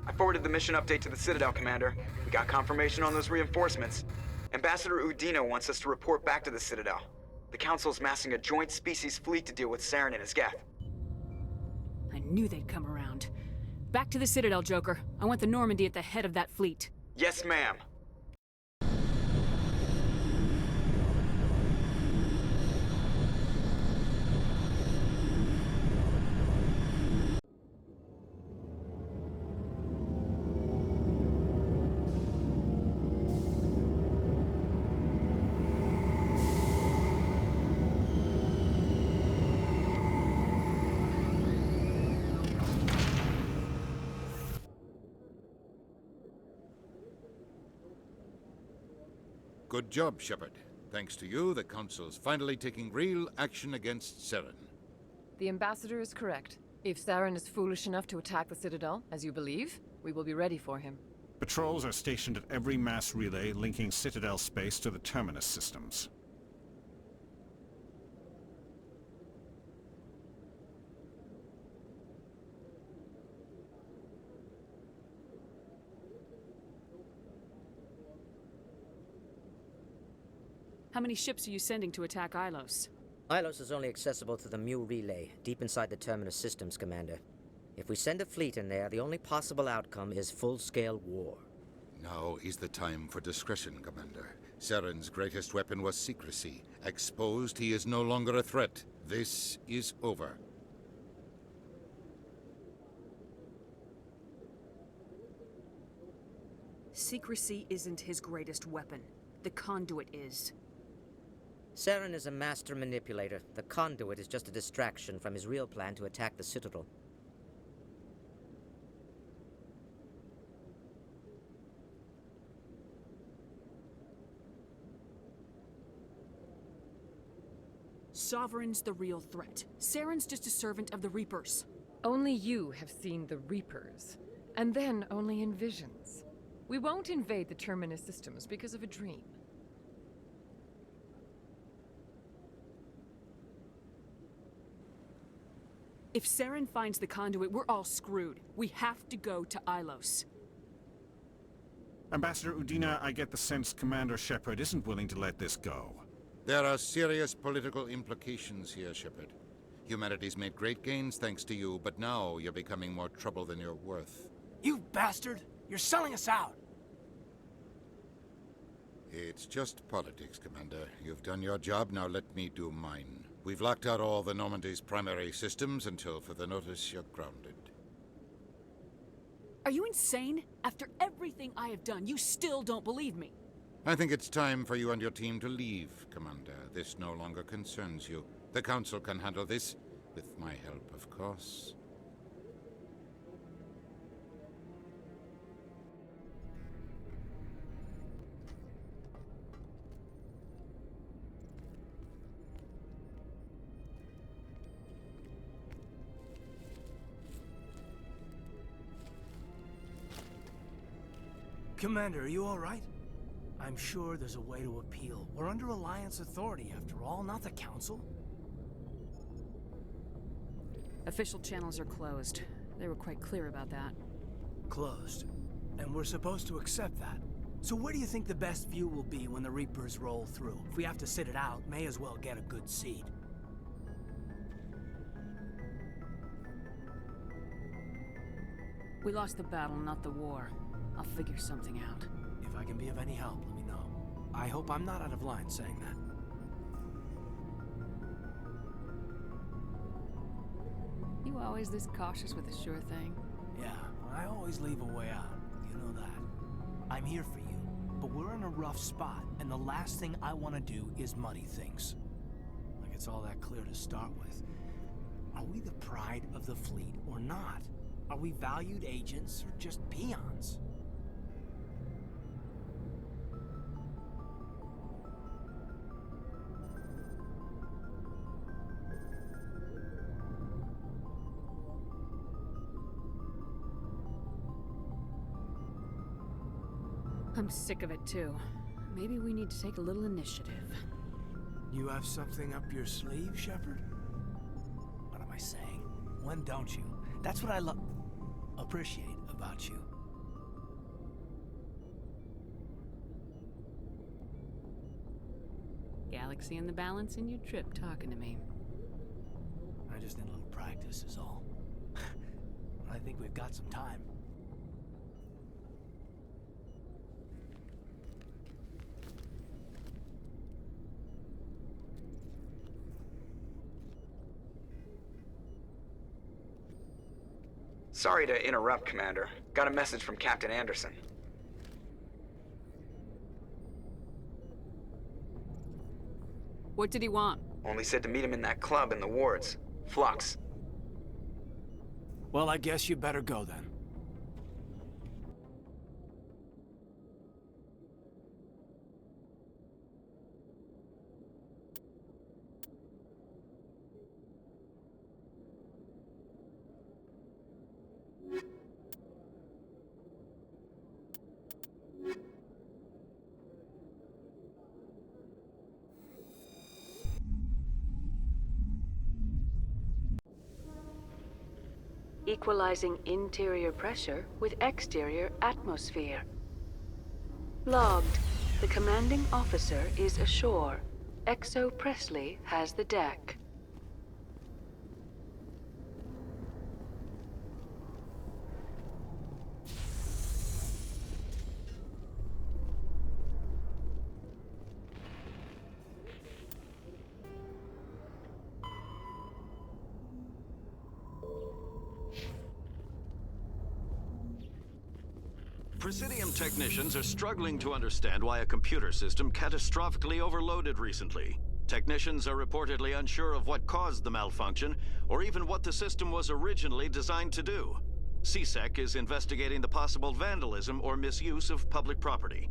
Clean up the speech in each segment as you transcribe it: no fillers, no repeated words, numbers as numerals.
I forwarded the mission update to the Citadel, Commander. We got confirmation on those reinforcements. Ambassador Udina wants us to report back to the Citadel. The Council's massing a joint species fleet to deal with Saren and his Geth. I knew they'd come around. Back to the Citadel, Joker. I want the Normandy at the head of that fleet. Yes, ma'am. Good job, Shepard. Thanks to you, the Council's finally taking real action against Saren. The Ambassador is correct. If Saren is foolish enough to attack the Citadel, as you believe, we will be ready for him. Patrols are stationed at every mass relay linking Citadel space to the Terminus systems. How many ships are you sending to attack Ilos? Ilos is only accessible to the Mu relay, deep inside the Terminus systems, Commander. If we send a fleet in there, the only possible outcome is full-scale war. Now is the time for discretion, Commander. Saren's greatest weapon was secrecy. Exposed, he is no longer a threat. This is over. Secrecy isn't his greatest weapon. The conduit is. Saren is a master manipulator. The conduit is just a distraction from his real plan to attack the Citadel. Sovereign's the real threat. Saren's just a servant of the Reapers. Only you have seen the Reapers, and then only in visions. We won't invade the Terminus systems because of a dream. If Saren finds the conduit, we're all screwed. We have to go to Ilos. Ambassador Udina, I get the sense Commander Shepard isn't willing to let this go. There are serious political implications here, Shepard. Humanity's made great gains thanks to you, but now you're becoming more trouble than you're worth. You bastard! You're selling us out! It's just politics, Commander. You've done your job, now let me do mine. We've locked out all the Normandy's primary systems until further notice you're grounded. Are you insane? After everything I have done, you still don't believe me. I think it's time for you and your team to leave, Commander. This no longer concerns you. The Council can handle this, with my help, of course. Commander, are you all right? I'm sure there's a way to appeal. We're under Alliance authority, after all, not the Council. Official channels are closed. They were quite clear about that. Closed. And we're supposed to accept that. So where do you think the best view will be when the Reapers roll through? If we have to sit it out, may as well get a good seat. We lost the battle, not the war. I'll figure something out. If I can be of any help, let me know. I hope I'm not out of line saying that. You always this cautious with a sure thing? Yeah, I always leave a way out. You know that. I'm here for you, but we're in a rough spot, and the last thing I want to do is muddy things. Like it's all that clear to start with. Are we the pride of the fleet or not? Are we valued agents or just peons? I'm sick of it too. Maybe we need to take a little initiative. You have something up your sleeve, Shepard? What am I saying? When don't you? That's what I appreciate about you. Seeing the balance in your trip talking to me. I just need a little practice is all. I think we've got some time. Sorry to interrupt, Commander. Got a message from Captain Anderson. What did he want? Only said to meet him in that club in the wards. Flux. Well, I guess you better go then. Equalizing interior pressure with exterior atmosphere. Logged. The commanding officer is ashore. Exo Presley has the deck. Presidium technicians are struggling to understand why a computer system catastrophically overloaded recently. Technicians are reportedly unsure of what caused the malfunction, or even what the system was originally designed to do. CSEC is investigating the possible vandalism or misuse of public property.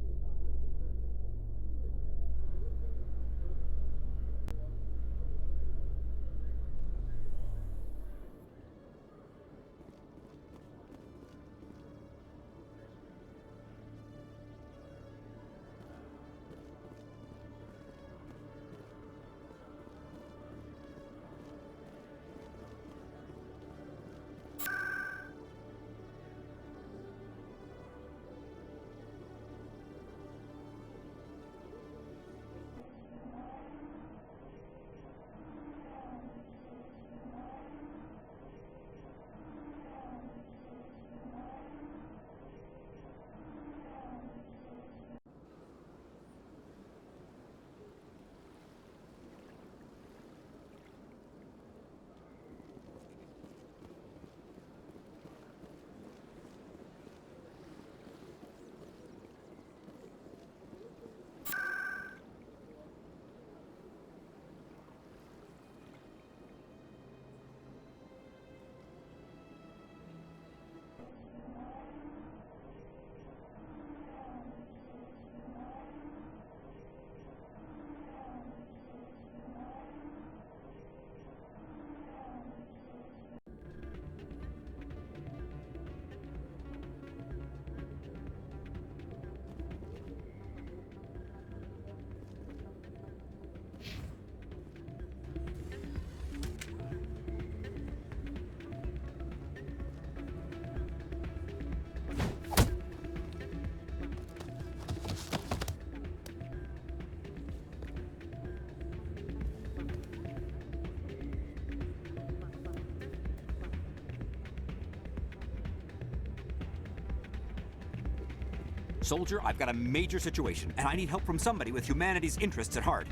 Soldier, I've got a major situation, and I need help from somebody with humanity's interests at heart.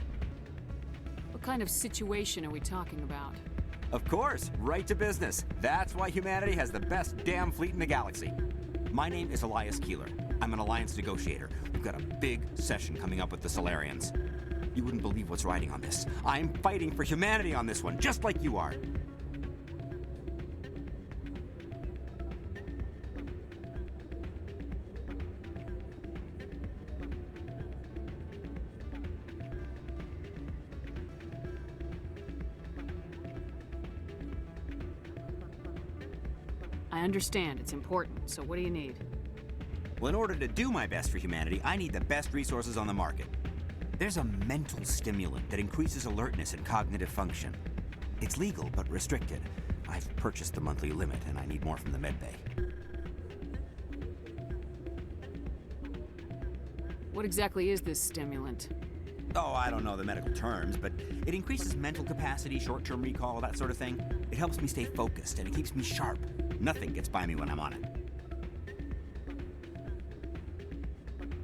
What kind of situation are we talking about? Of course, right to business. That's why humanity has the best damn fleet in the galaxy. My name is Elias Keeler. I'm an alliance negotiator. We've got a big session coming up with the Solarians. You wouldn't believe what's riding on this. I'm fighting for humanity on this one, just like you are. I understand, it's important, so what do you need? Well, in order to do my best for humanity, I need the best resources on the market. There's a mental stimulant that increases alertness and cognitive function. It's legal, but restricted. I've purchased the monthly limit, and I need more from the medbay. What exactly is this stimulant? Oh, I don't know the medical terms, but it increases mental capacity, short-term recall, that sort of thing. It helps me stay focused, and it keeps me sharp. Nothing gets by me when I'm on it.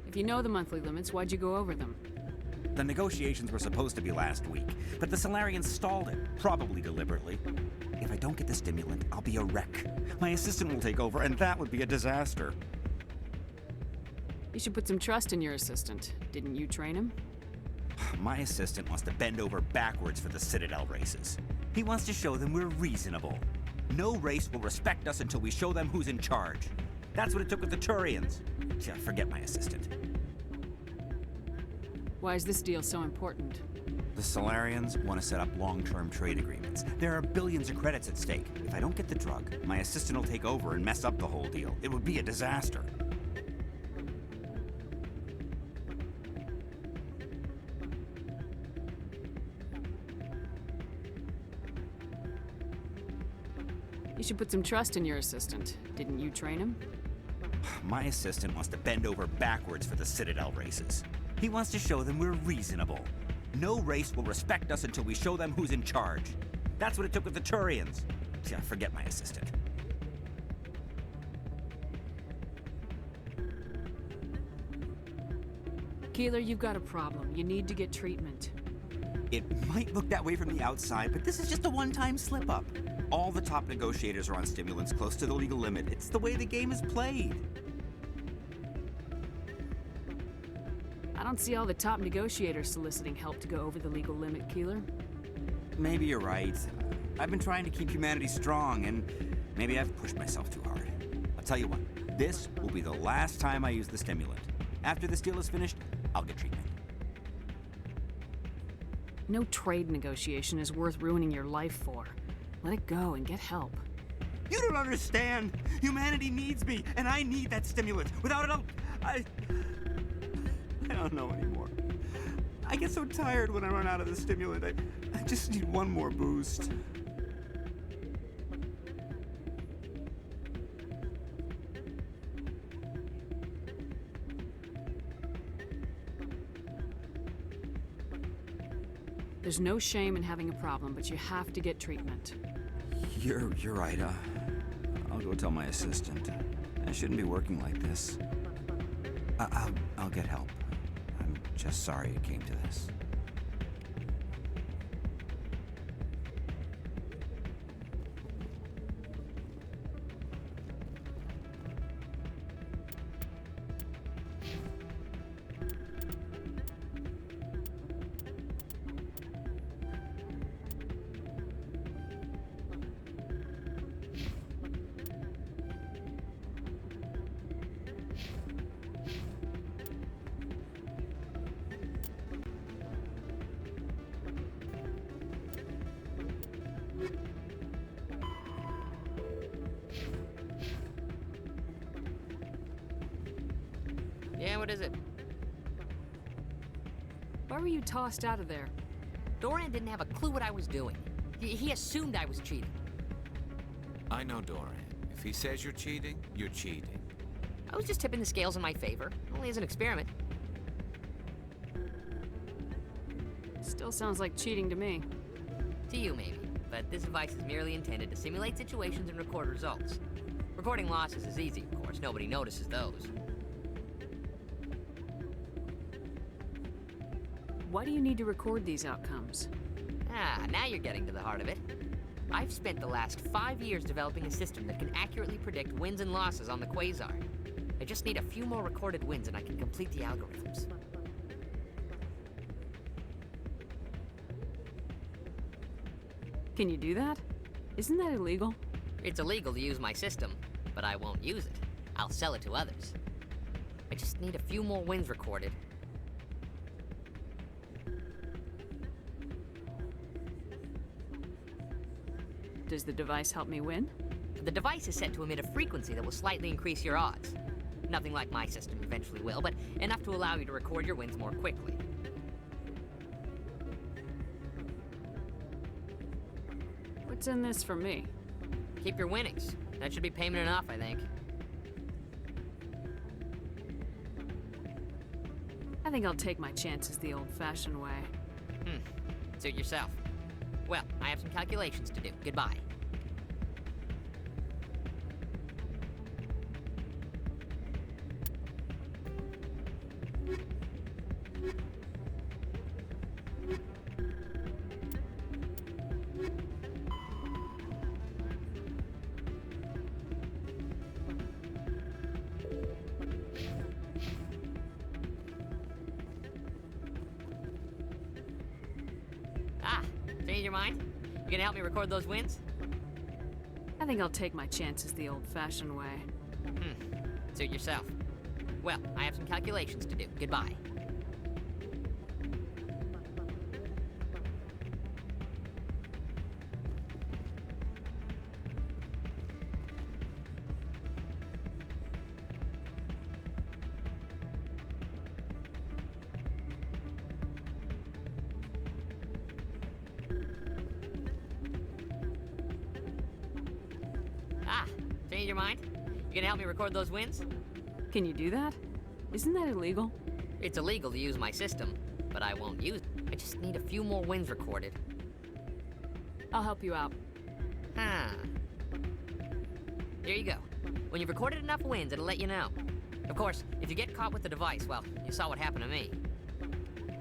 If you know the monthly limits, why'd you go over them? The negotiations were supposed to be last week, but the Salarians stalled it, probably deliberately. If I don't get the stimulant, I'll be a wreck. My assistant will take over, and that would be a disaster. You should put some trust in your assistant. Didn't you train him? My assistant wants to bend over backwards for the Citadel races. He wants to show them we're reasonable. No race will respect us until we show them who's in charge. That's what it took with the Turians. Yeah, forget my assistant. Why is this deal so important? The Salarians want to set up long-term trade agreements. There are billions of credits at stake. If I don't get the drug, my assistant will take over and mess up the whole deal. It would be a disaster. You should put some trust in your assistant. Didn't you train him? My assistant wants to bend over backwards for the Citadel races. He wants to show them we're reasonable. No race will respect us until we show them who's in charge. That's what it took with the Turians. Yeah, forget my assistant. Keeler, you've got a problem. You need to get treatment. It might look that way from the outside, but this is just a one-time slip-up. All the top negotiators are on stimulants close to the legal limit. It's the way the game is played. I don't see all the top negotiators soliciting help to go over the legal limit, Keeler. Maybe you're right. I've been trying to keep humanity strong, and maybe I've pushed myself too hard. I'll tell you what, this will be the last time I use the stimulant. After this deal is finished, I'll get treatment. No trade negotiation is worth ruining your life for. Let it go and get help. You don't understand! Humanity needs me, and I need that stimulant. Without it, I don't know anymore. I get so tired when I run out of the stimulant. I just need one more boost. There's no shame in having a problem, but you have to get treatment. You're right. I'll go tell my assistant. I shouldn't be working like this. I'll get help. I'm just sorry it came to this. Yeah, what is it? Why were you tossed out of there? Doran didn't have a clue what I was doing. He assumed I was cheating. I know Doran. If he says you're cheating, you're cheating. I was just tipping the scales in my favor, only as an experiment. Still sounds like cheating to me. To you, maybe. But this device is merely intended to simulate situations and record results. Recording losses is easy, of course. Nobody notices those. Why do you need to record these outcomes? Now you're getting to the heart of it. I've spent the last 5 years developing a system that can accurately predict wins and losses on the Quasar. I just need a few more recorded wins and I can complete the algorithms. Can you do that? Isn't that illegal? It's illegal to use my system, but I won't use it. I'll sell it to others. I just need a few more wins recorded. Does the device help me win? The device is set to emit a frequency that will slightly increase your odds. Nothing like my system eventually will, but enough to allow you to record your wins more quickly. What's in this for me? Keep your winnings. That should be payment enough, I think. I think I'll take my chances the old-fashioned way. Suit yourself. Well, I have some calculations to do. Goodbye. Change your mind? You gonna help me record those wins? I think I'll take my chances the old-fashioned way. Suit yourself. Well, I have some calculations to do. Goodbye. Change your mind? You gonna help me record those wins? Can you do that? Isn't that illegal? It's illegal to use my system, but I won't use it. I just need a few more wins recorded. I'll help you out. Here you go. When you've recorded enough wins, it'll let you know. Of course, if you get caught with the device, well, you saw what happened to me.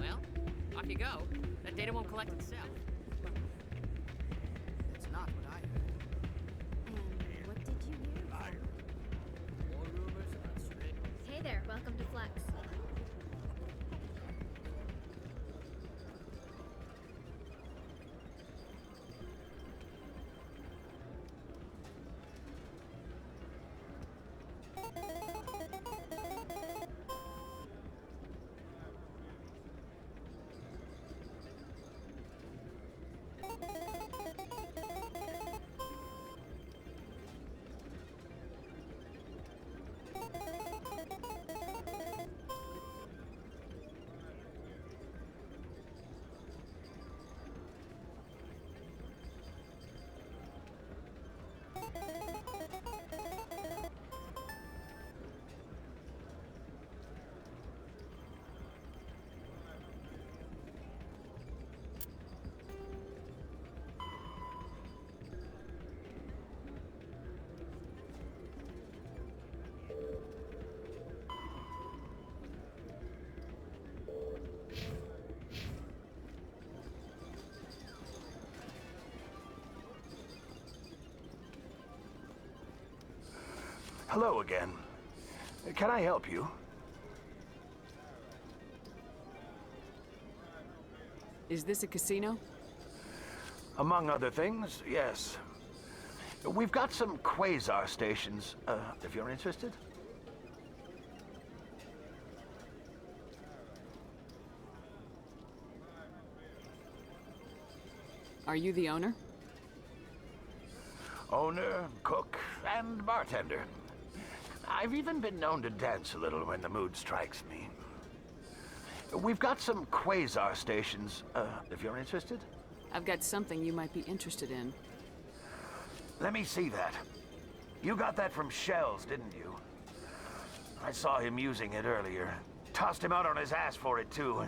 Well, off you go. That data won't collect itself. It's not what I heard. And what did you hear? Hey there, welcome to Flex. Hello again. Can I help you? Is this a casino? Among other things, yes. We've got some quasar stations, if you're interested. Are you the owner? Owner, cook, and bartender. I've even been known to dance a little when the mood strikes me. We've got some quasar stations, if you're interested. I've got something you might be interested in. Let me see that. You got that from Shells, didn't you? I saw him using it earlier. Tossed him out on his ass for it, too.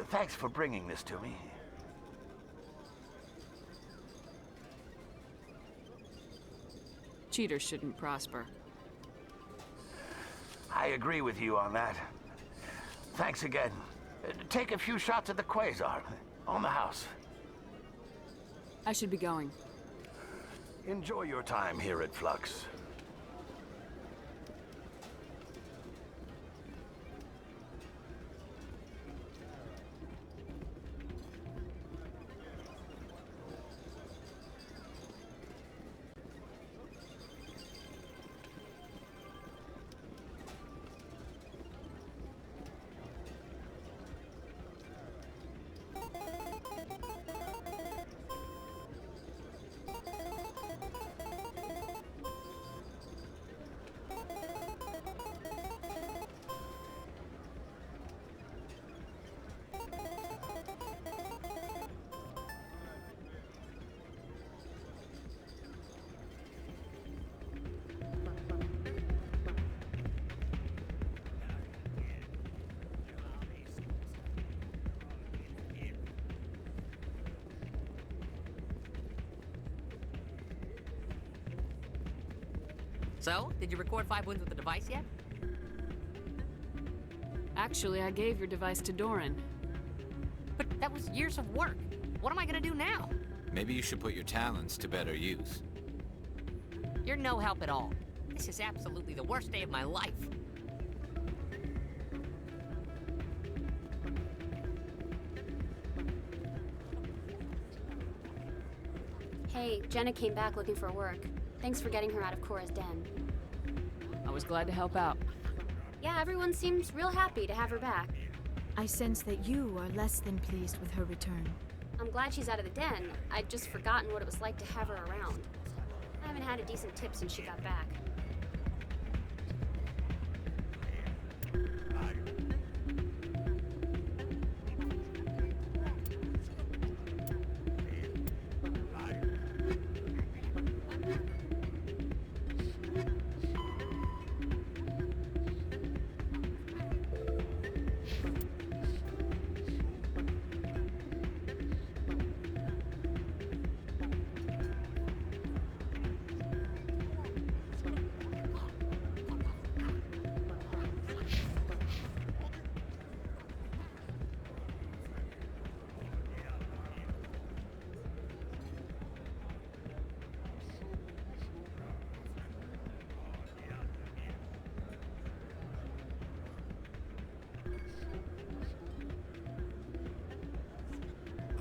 Thanks for bringing this to me. Cheaters shouldn't prosper. I agree with you on that. Thanks again. Take a few shots at the quasar. On the house. I should be going. Enjoy your time here at Flux. So, did you record 5 wins with the device yet? Actually, I gave your device to Doran. But that was years of work. What am I gonna do now? Maybe you should put your talents to better use. You're no help at all. This is absolutely the worst day of my life. Hey, Jenna came back looking for work. Thanks for getting her out of Cora's den. I was glad to help out. Yeah, everyone seems real happy to have her back. I sense that you are less than pleased with her return. I'm glad she's out of the den. I'd just forgotten what it was like to have her around. I haven't had a decent tip since she got back.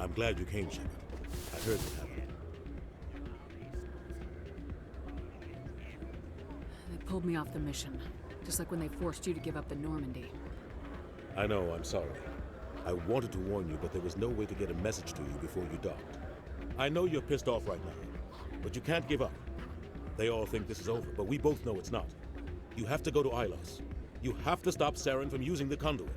I'm glad you came, Shepard. I heard what happened. They pulled me off the mission, just like when they forced you to give up the Normandy. I know, I'm sorry. I wanted to warn you, but there was no way to get a message to you before you docked. I know you're pissed off right now, but you can't give up. They all think this is over, but we both know it's not. You have to go to Ilos. You have to stop Saren from using the conduit.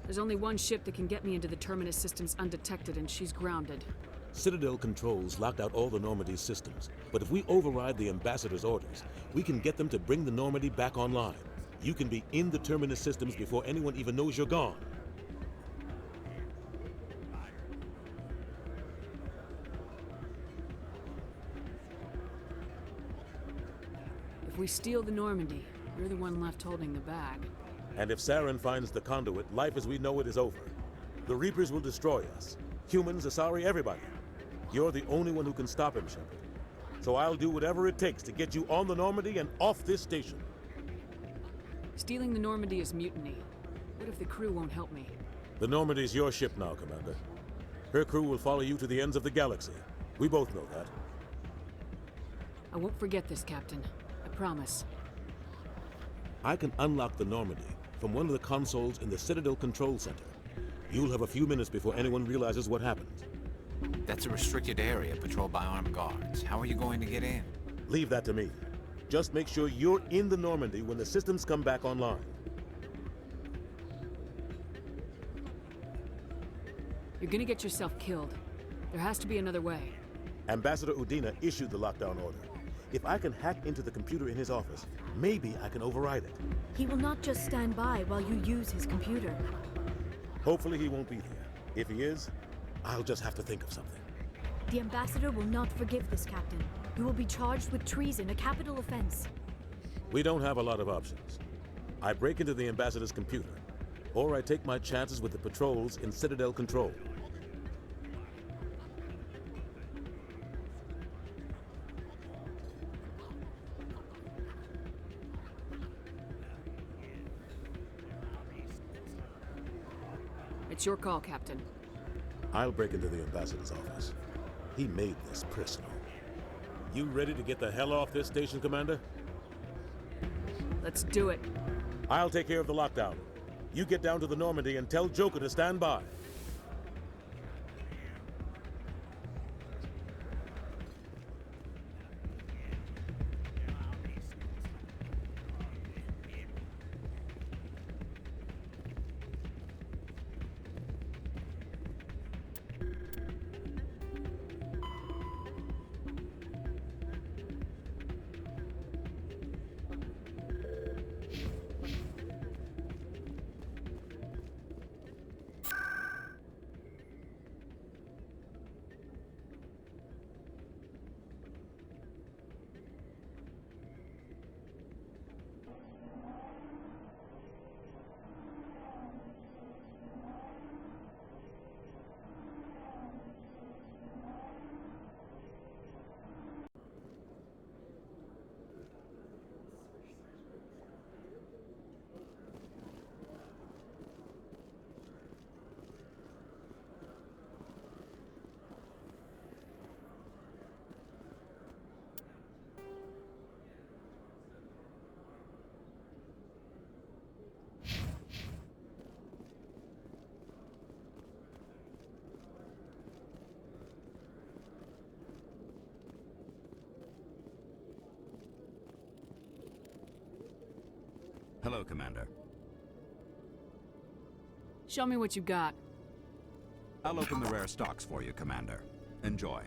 There's only one ship that can get me into the Terminus systems undetected, and she's grounded. Citadel controls locked out all the Normandy's systems, but if we override the Ambassador's orders, we can get them to bring the Normandy back online. You can be in the Terminus systems before anyone even knows you're gone. If we steal the Normandy, you're the one left holding the bag. And if Saren finds the conduit, life as we know it is over. The Reapers will destroy us. Humans, Asari, everybody. You're the only one who can stop him, Shepard. So I'll do whatever it takes to get you on the Normandy and off this station. Stealing the Normandy is mutiny. What if the crew won't help me? The Normandy's your ship now, Commander. Her crew will follow you to the ends of the galaxy. We both know that. I won't forget this, Captain. I promise. I can unlock the Normandy from one of the consoles in the Citadel Control Center. You'll have a few minutes before anyone realizes what happened. That's a restricted area patrolled by armed guards. How are you going to get in? Leave that to me. Just make sure you're in the Normandy when the systems come back online. You're gonna get yourself killed. There has to be another way. Ambassador Udina issued the lockdown order. If I can hack into the computer in his office, maybe I can override it. He will not just stand by while you use his computer. Hopefully he won't be there. If he is, I'll just have to think of something. The Ambassador will not forgive this, Captain. You will be charged with treason, a capital offense. We don't have a lot of options. I break into the Ambassador's computer, or I take my chances with the patrols in Citadel Control. It's your call, Captain. I'll break into the Ambassador's office. He made this personal. You ready to get the hell off this station, Commander? Let's do it. I'll take care of the lockdown. You get down to the Normandy and tell Joker to stand by. Hello, Commander. Show me what you got. I'll open the rare stocks for you, Commander. Enjoy.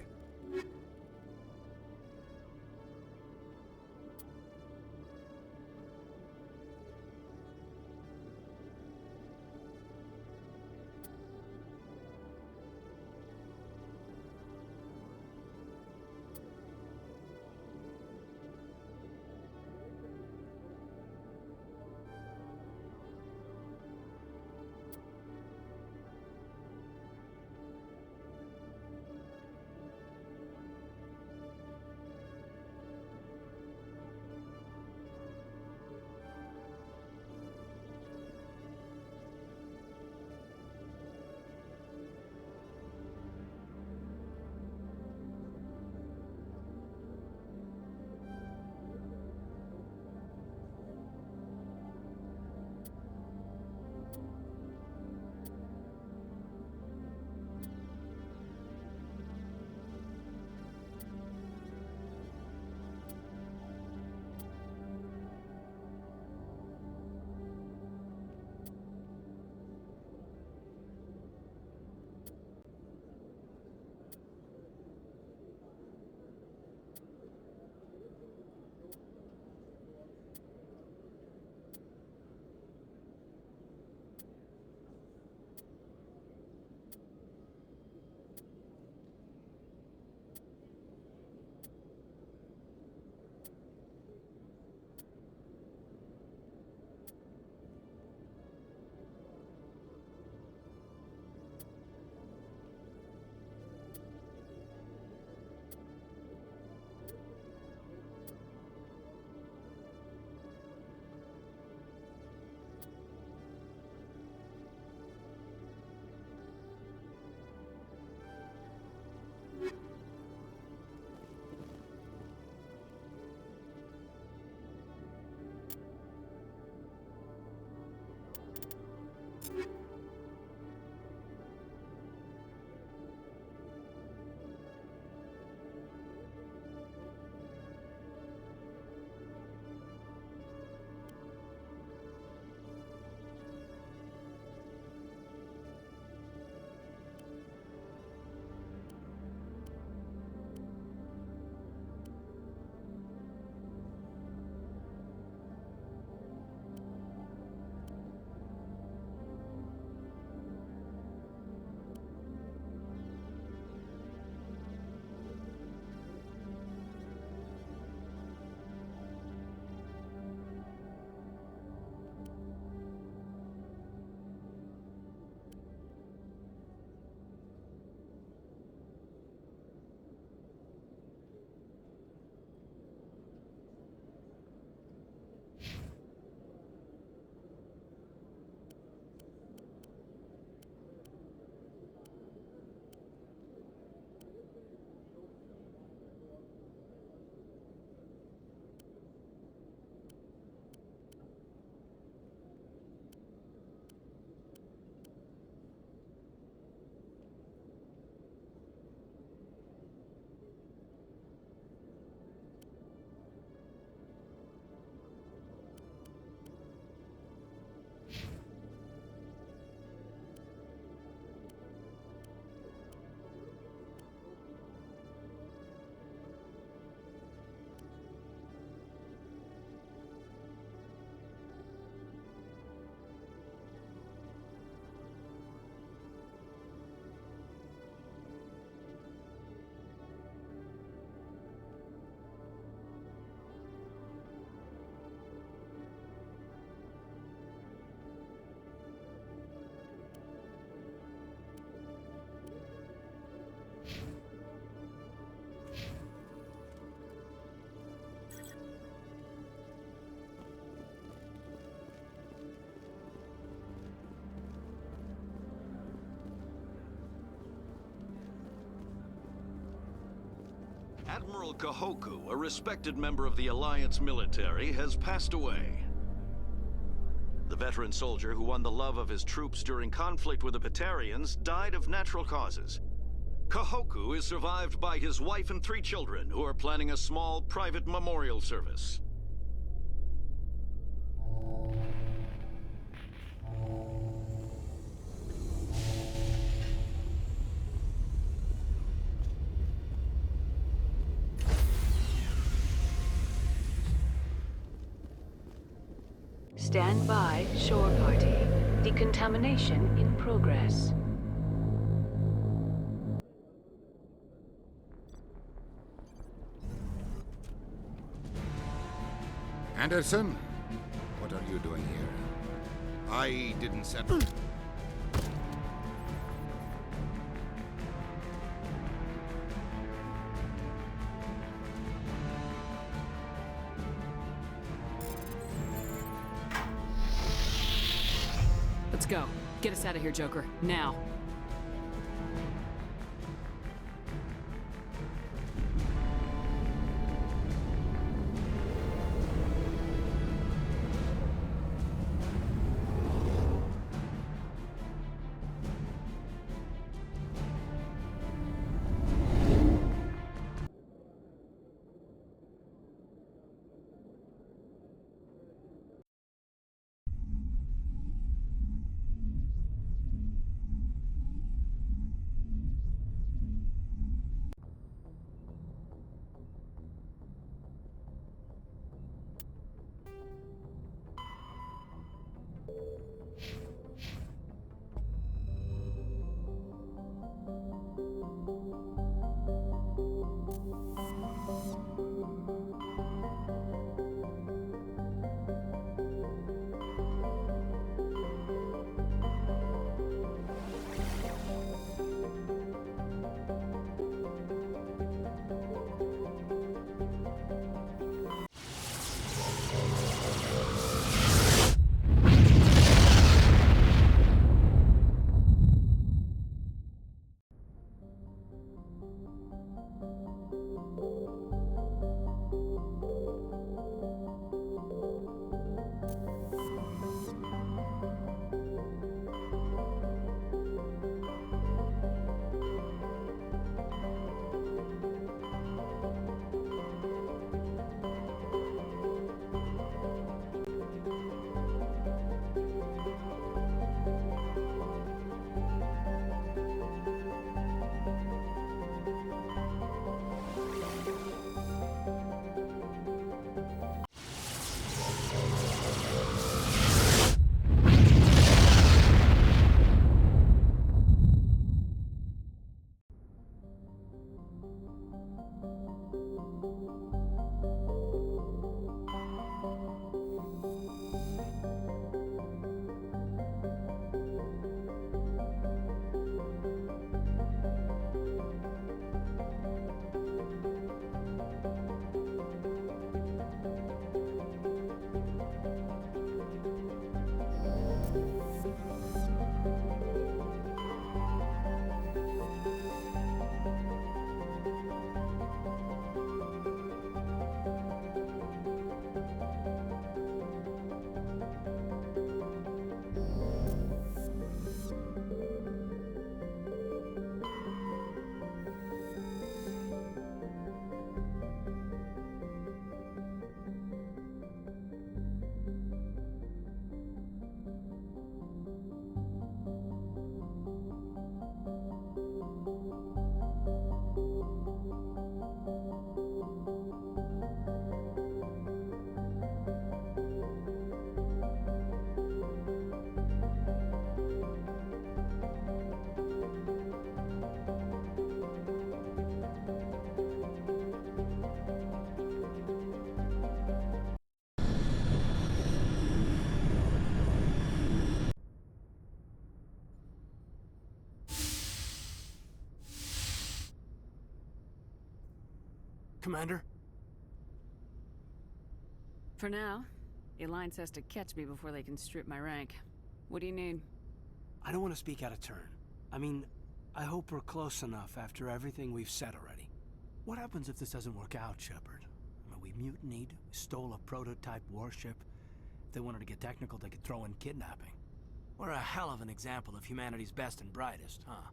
Admiral Kahoku, a respected member of the Alliance military, has passed away. The veteran soldier who won the love of his troops during conflict with the Batarians died of natural causes. Kahoku is survived by his wife and 3 children, who are planning a small private memorial service. Stand by, shore party. Decontamination in progress. Anderson, what are you doing here? I didn't set... Let's go. Get us out of here, Joker. Now. Commander? For now, the Alliance has to catch me before they can strip my rank. What do you need? I don't want to speak out of turn. I mean, I hope we're close enough after everything we've said already. What happens if this doesn't work out, Shepard? I mean, we mutinied, stole a prototype warship. If they wanted to get technical, they could throw in kidnapping. We're a hell of an example of humanity's best and brightest, huh?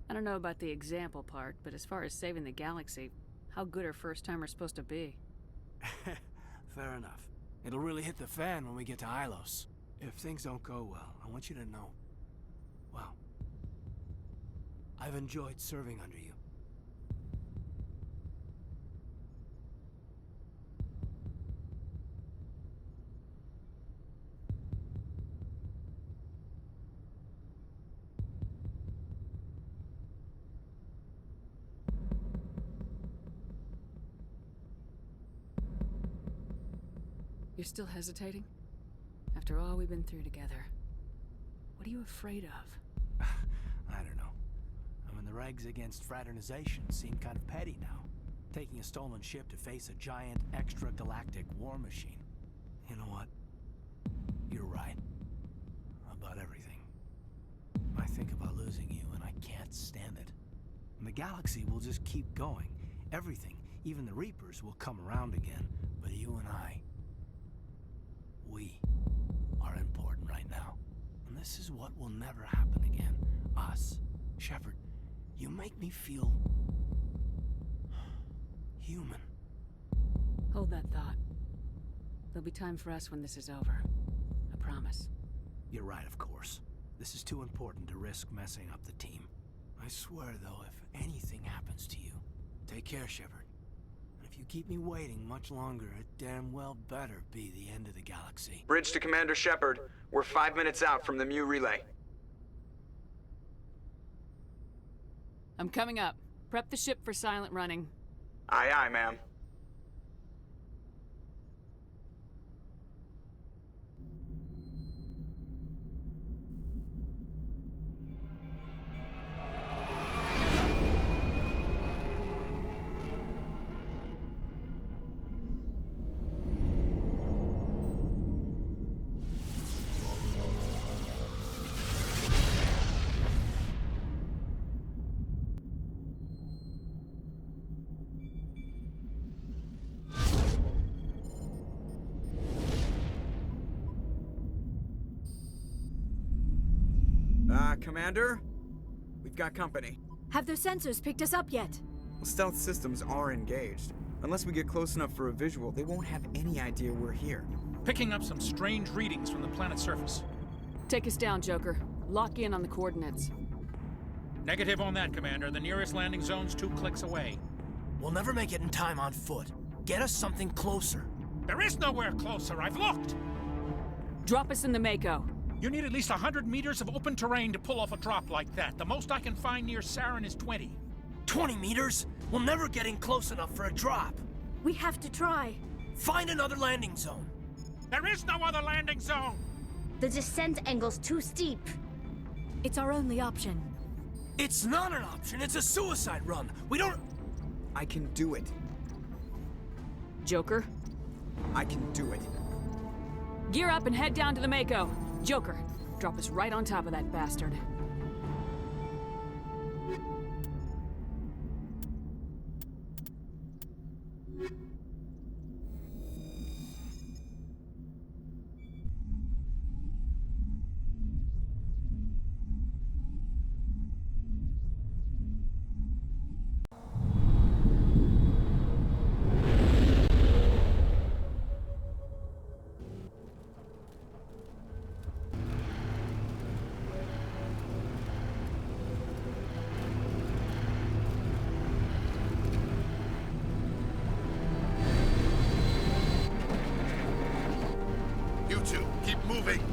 I don't know about the example part, but as far as saving the galaxy, how good are first-timers supposed to be? Fair enough. It'll really hit the fan when we get to Ilos. If things don't go well, I want you to know, well, I've enjoyed serving under you. You're still hesitating? After all we've been through together, what are you afraid of? I don't know. I mean, the regs against fraternization seem kind of petty now. Taking a stolen ship to face a giant extra-galactic war machine. You know what? You're right. About everything. I think about losing you and I can't stand it. And the galaxy will just keep going. Everything, even the Reapers, will come around again. But you and I, we are important right now. And this is what will never happen again. Us. Shepard, you make me feel human. Hold that thought. There'll be time for us when this is over. I promise. You're right, of course. This is too important to risk messing up the team. I swear, though, if anything happens to you, take care, Shepard. And if you keep me waiting much longer, it damn well better be the end of the galaxy. Bridge to Commander Shepard. We're 5 minutes out from the Mu relay. I'm coming up. Prep the ship for silent running. Aye, aye, ma'am. Commander? We've got company. Have those sensors picked us up yet? Well, stealth systems are engaged. Unless we get close enough for a visual, they won't have any idea we're here. Picking up some strange readings from the planet's surface. Take us down, Joker. Lock in on the coordinates. Negative on that, Commander. The nearest landing zone's 2 clicks away. We'll never make it in time on foot. Get us something closer. There is nowhere closer. I've looked. Drop us in the Mako. You need at least 100 meters of open terrain to pull off a drop like that. The most I can find near Saren is 20. 20 meters? We'll never get in close enough for a drop. We have to try. Find another landing zone. There is no other landing zone! The descent angle's too steep. It's our only option. It's not an option. It's a suicide run. We don't... I can do it. Joker? I can do it. Gear up and head down to the Mako. Joker, drop us right on top of that bastard.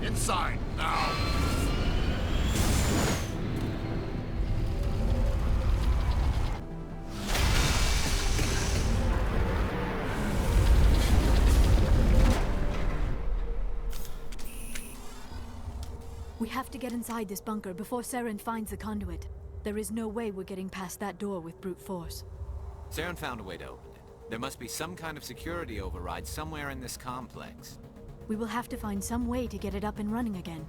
Inside, now! We have to get inside this bunker before Saren finds the conduit. There is no way we're getting past that door with brute force. Saren found a way to open it. There must be some kind of security override somewhere in this complex. We will have to find some way to get it up and running again.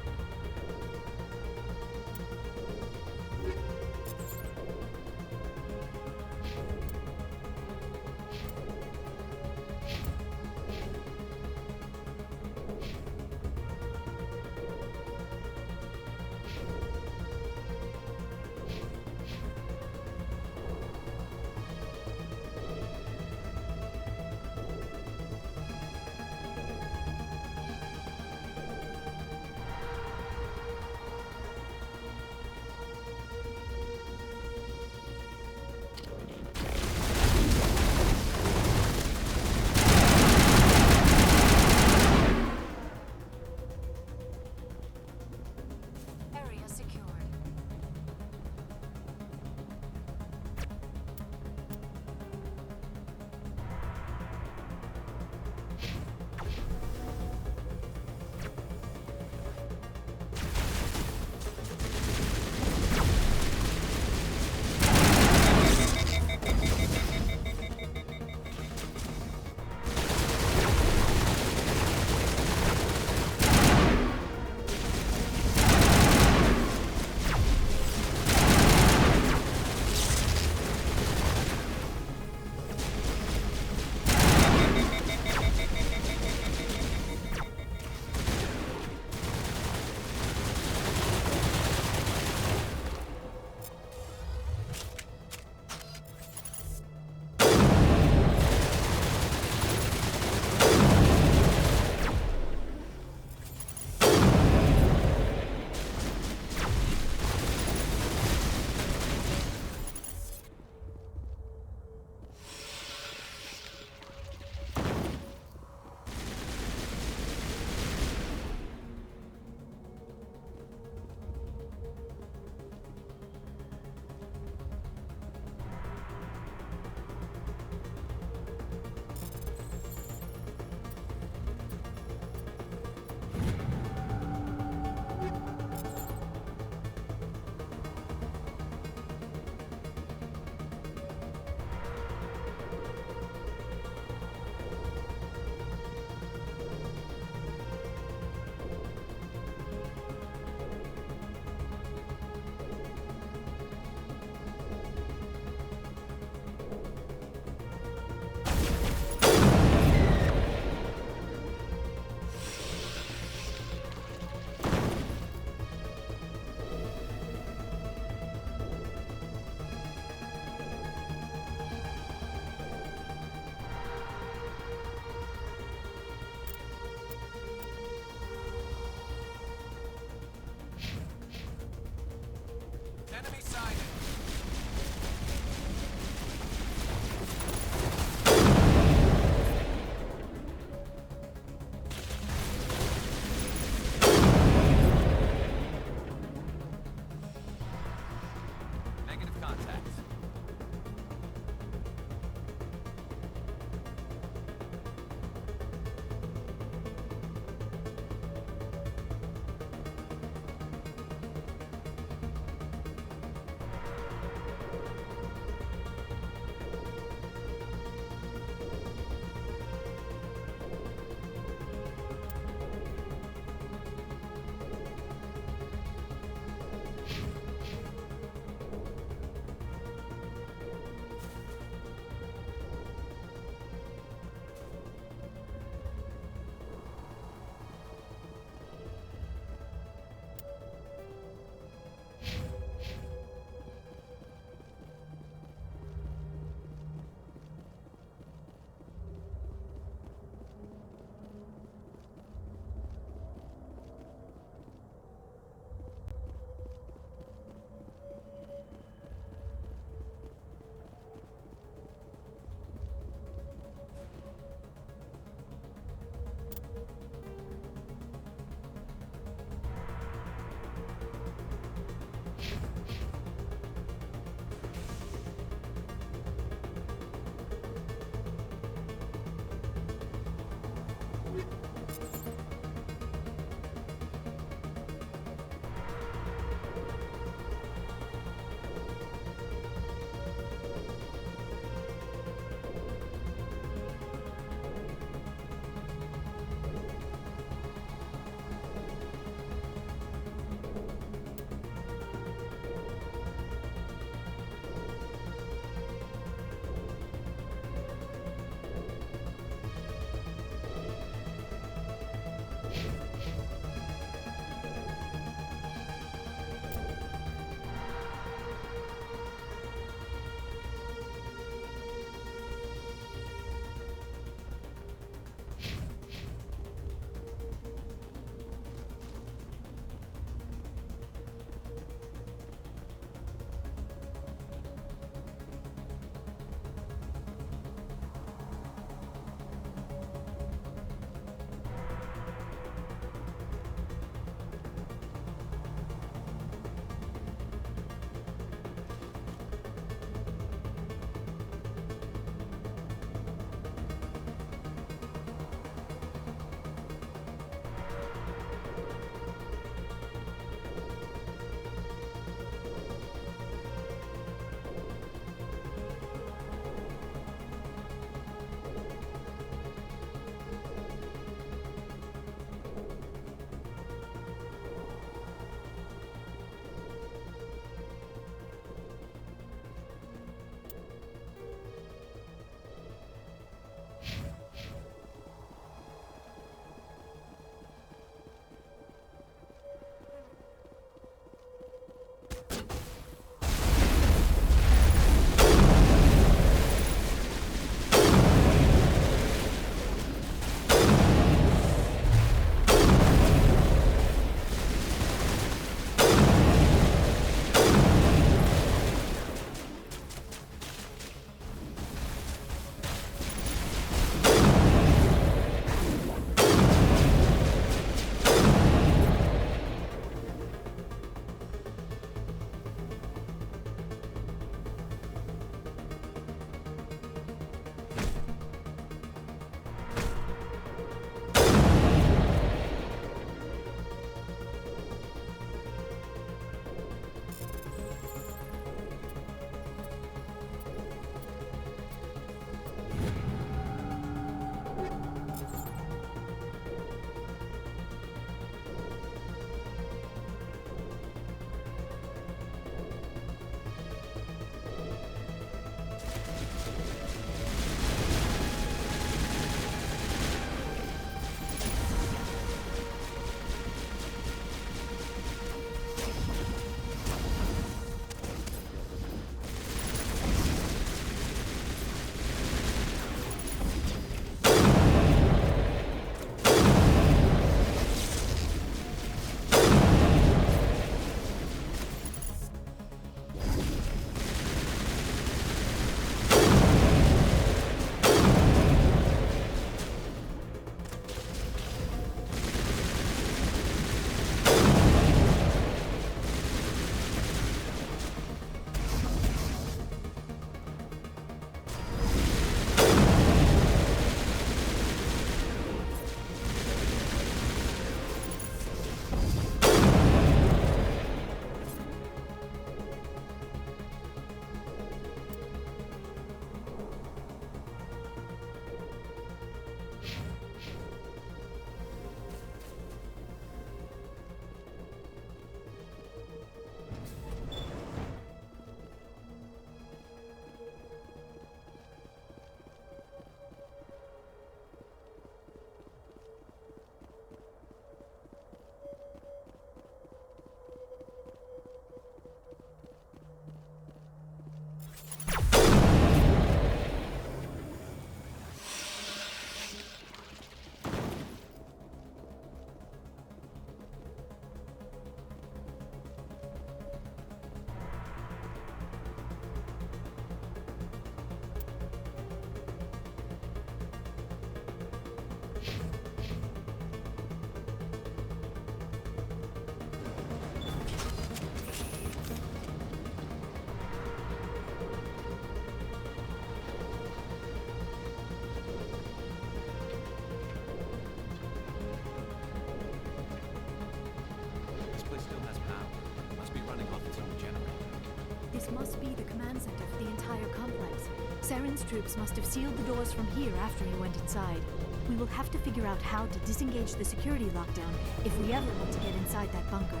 Saren's troops must have sealed the doors from here after he went inside. We will have to figure out how to disengage the security lockdown if we ever want to get inside that bunker.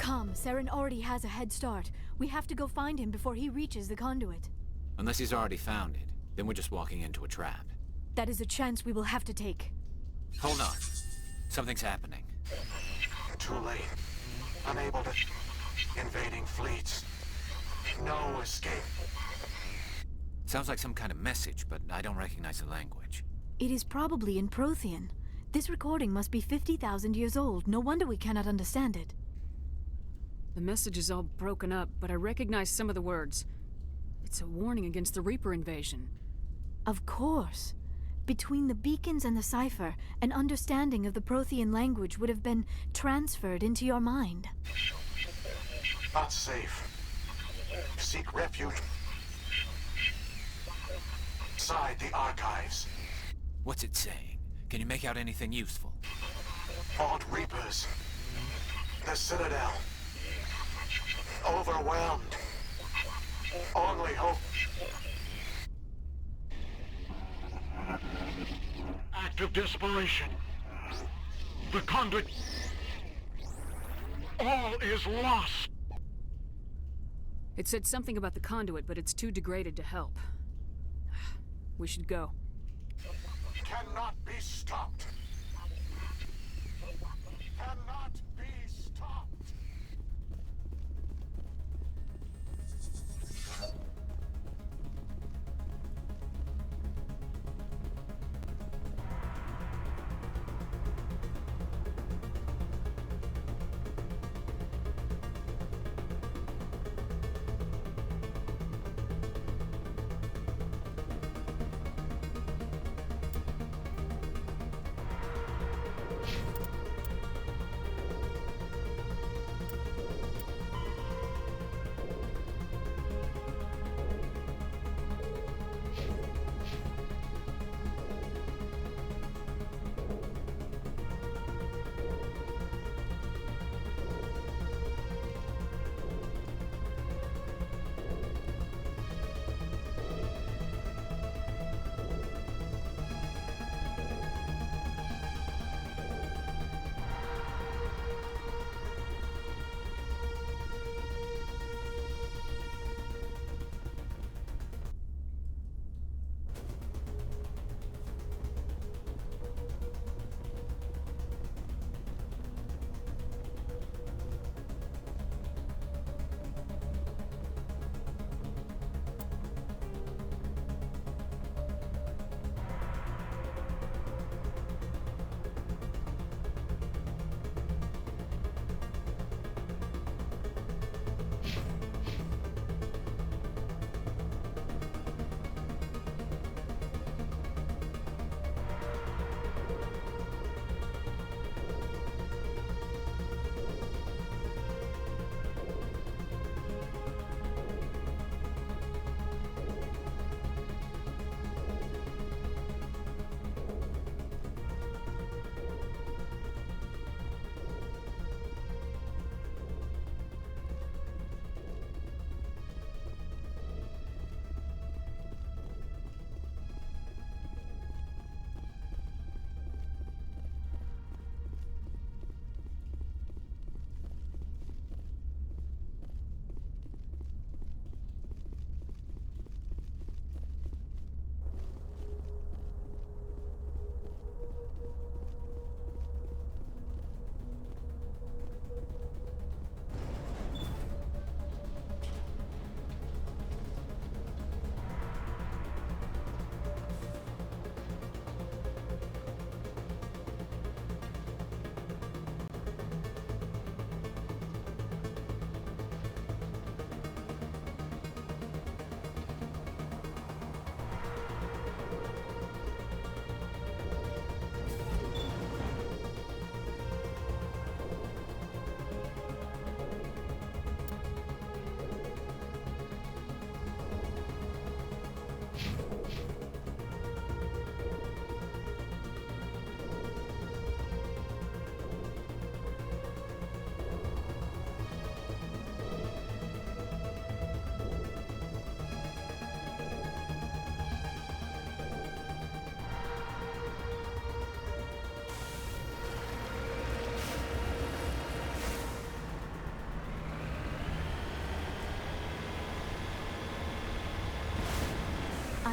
Come, Saren already has a head start. We have to go find him before he reaches the conduit. Unless he's already found it, then we're just walking into a trap. That is a chance we will have to take. Hold on. Something's happening. Too late. Unable to... Invading fleets. No escape. Sounds like some kind of message, but I don't recognize the language. It is probably in Prothean. This recording must be 50,000 years old. No wonder we cannot understand it. The message is all broken up, but I recognize some of the words. It's a warning against the Reaper invasion. Of course. Between the beacons and the cipher, an understanding of the Prothean language would have been transferred into your mind. Not safe. Seek refuge inside the archives. What's it saying? Can you make out anything useful? Fought Reapers. The Citadel. Overwhelmed. Only hope. Act of desperation. The conduit. All is lost. It said something about the conduit, but it's too degraded to help. We should go. Cannot be stopped. Cannot be stopped.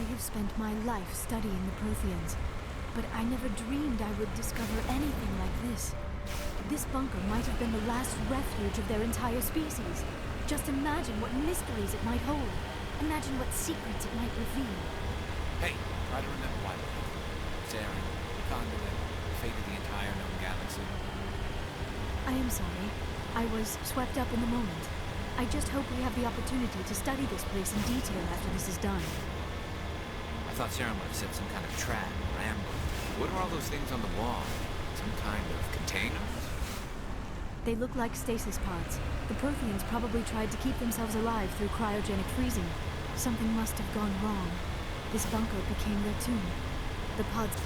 have spent my life studying the Protheans, but I never dreamed I would discover anything like this. This bunker might have been the last refuge of their entire species. Just imagine what mysteries it might hold. Imagine what secrets it might reveal. Hey, try to remember why we're here. Saren, the conduit, the fate of the entire known galaxy. I am sorry. I was swept up in the moment. I just hope we have the opportunity to study this place in detail after this is done. I thought Saren would have set some kind of trap or ambush. What are all those things on the wall? Some kind of containers? They look like stasis pods. The Protheans probably tried to keep themselves alive through cryogenic freezing. Something must have gone wrong. This bunker became their tomb. The pods...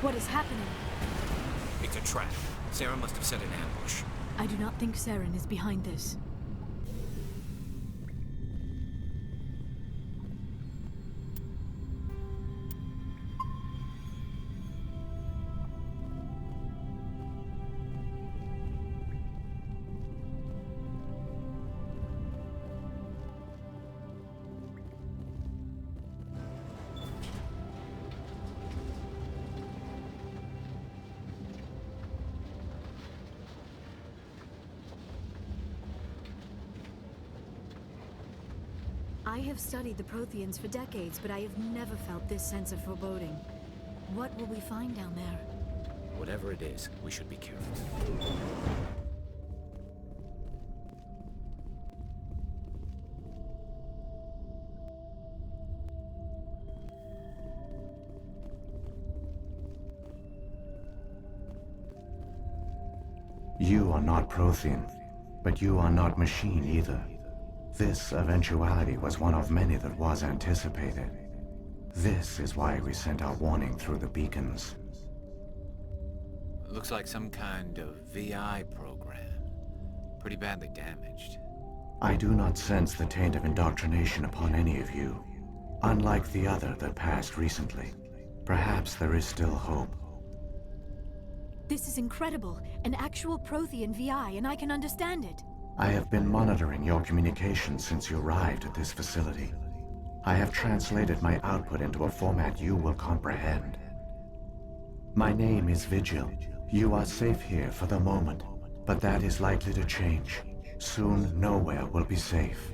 What is happening? It's a trap. Saren must have set an ambush. I do not think Saren is behind this. I have studied the Protheans for decades, but I have never felt this sense of foreboding. What will we find down there? Whatever it is, we should be careful. You are not Prothean, but you are not machine either. This eventuality was one of many that was anticipated. This is why we sent our warning through the beacons. Looks like some kind of VI program. Pretty badly damaged. I do not sense the taint of indoctrination upon any of you. Unlike the other that passed recently. Perhaps there is still hope. This is incredible. An actual Prothean VI, and I can understand it. I have been monitoring your communications since you arrived at this facility. I have translated my output into a format you will comprehend. My name is Vigil. You are safe here for the moment, but that is likely to change. Soon, nowhere will be safe.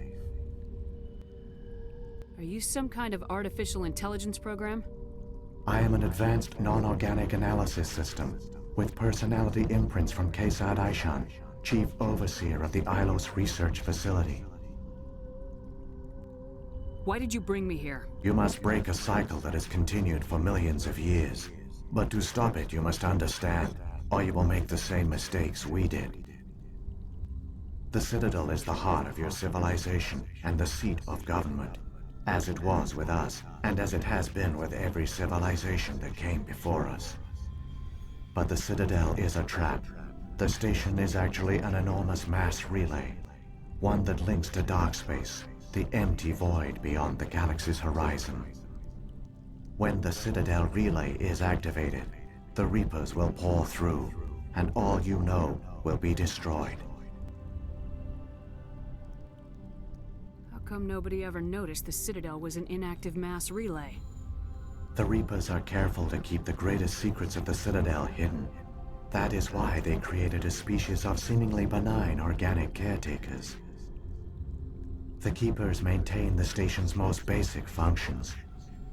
Are you some kind of artificial intelligence program? I am an advanced non-organic analysis system, with personality imprints from Kesad Aishan, Chief Overseer of the Ilos Research Facility. Why did you bring me here? You must break a cycle that has continued for millions of years. But to stop it, you must understand, or you will make the same mistakes we did. The Citadel is the heart of your civilization and the seat of government, as it was with us, and as it has been with every civilization that came before us. But the Citadel is a trap. The station is actually an enormous mass relay, one that links to dark space, the empty void beyond the galaxy's horizon. When the Citadel relay is activated, the Reapers will pour through, and all you know will be destroyed. How come nobody ever noticed the Citadel was an inactive mass relay? The Reapers are careful to keep the greatest secrets of the Citadel hidden. That is why they created a species of seemingly benign organic caretakers. The Keepers maintain the station's most basic functions.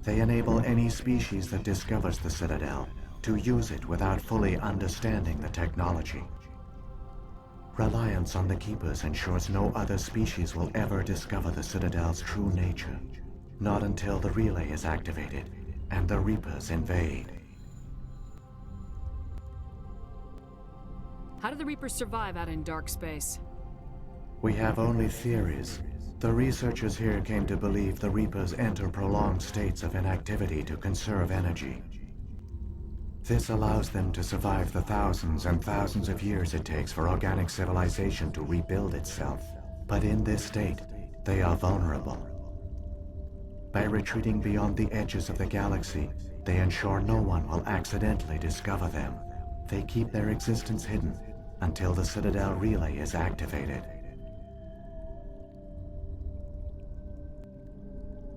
They enable any species that discovers the Citadel to use it without fully understanding the technology. Reliance on the Keepers ensures no other species will ever discover the Citadel's true nature. Not until the relay is activated and the Reapers invade. How do the Reapers survive out in dark space? We have only theories. The researchers here came to believe the Reapers enter prolonged states of inactivity to conserve energy. This allows them to survive the thousands and thousands of years it takes for organic civilization to rebuild itself. But in this state, they are vulnerable. By retreating beyond the edges of the galaxy, they ensure no one will accidentally discover them. They keep their existence hidden until the Citadel relay is activated.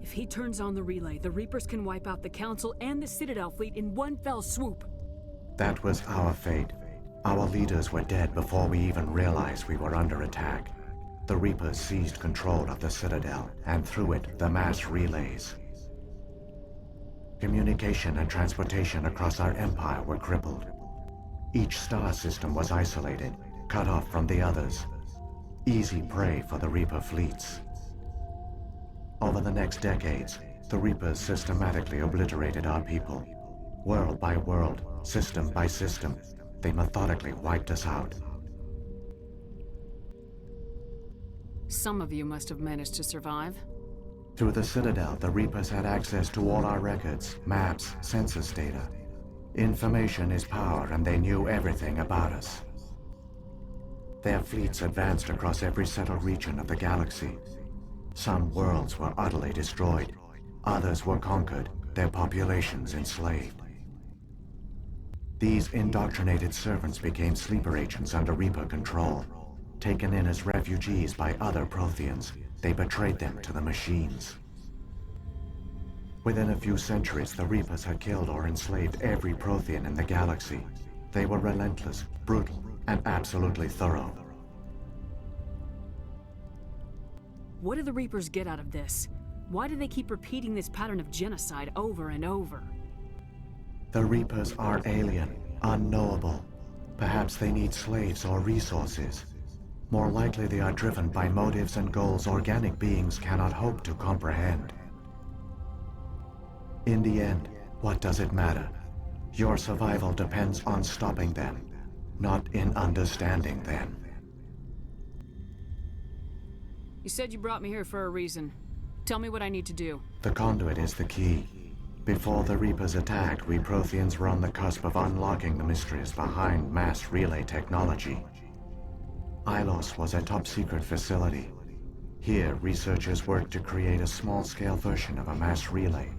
If he turns on the relay, the Reapers can wipe out the Council and the Citadel fleet in one fell swoop. That was our fate. Our leaders were dead before we even realized we were under attack. The Reapers seized control of the Citadel, and through it, the mass relays. Communication and transportation across our empire were crippled. Each star system was isolated, cut off from the others. Easy prey for the Reaper fleets. Over the next decades, the Reapers systematically obliterated our people. World by world, system by system, they methodically wiped us out. Some of you must have managed to survive. Through the Citadel, the Reapers had access to all our records, maps, census data. Information is power, and they knew everything about us. Their fleets advanced across every settled region of the galaxy. Some worlds were utterly destroyed. Others were conquered, their populations enslaved. These indoctrinated servants became sleeper agents under Reaper control. Taken in as refugees by other Protheans, they betrayed them to the machines. Within a few centuries, the Reapers had killed or enslaved every Prothean in the galaxy. They were relentless, brutal, and absolutely thorough. What do the Reapers get out of this? Why do they keep repeating this pattern of genocide over and over? The Reapers are alien, unknowable. Perhaps they need slaves or resources. More likely they are driven by motives and goals organic beings cannot hope to comprehend. In the end, what does it matter? Your survival depends on stopping them, not in understanding them. You said you brought me here for a reason. Tell me what I need to do. The conduit is the key. Before the Reapers attacked, we Protheans were on the cusp of unlocking the mysteries behind mass relay technology. Ilos was a top-secret facility. Here, researchers worked to create a small-scale version of a mass relay,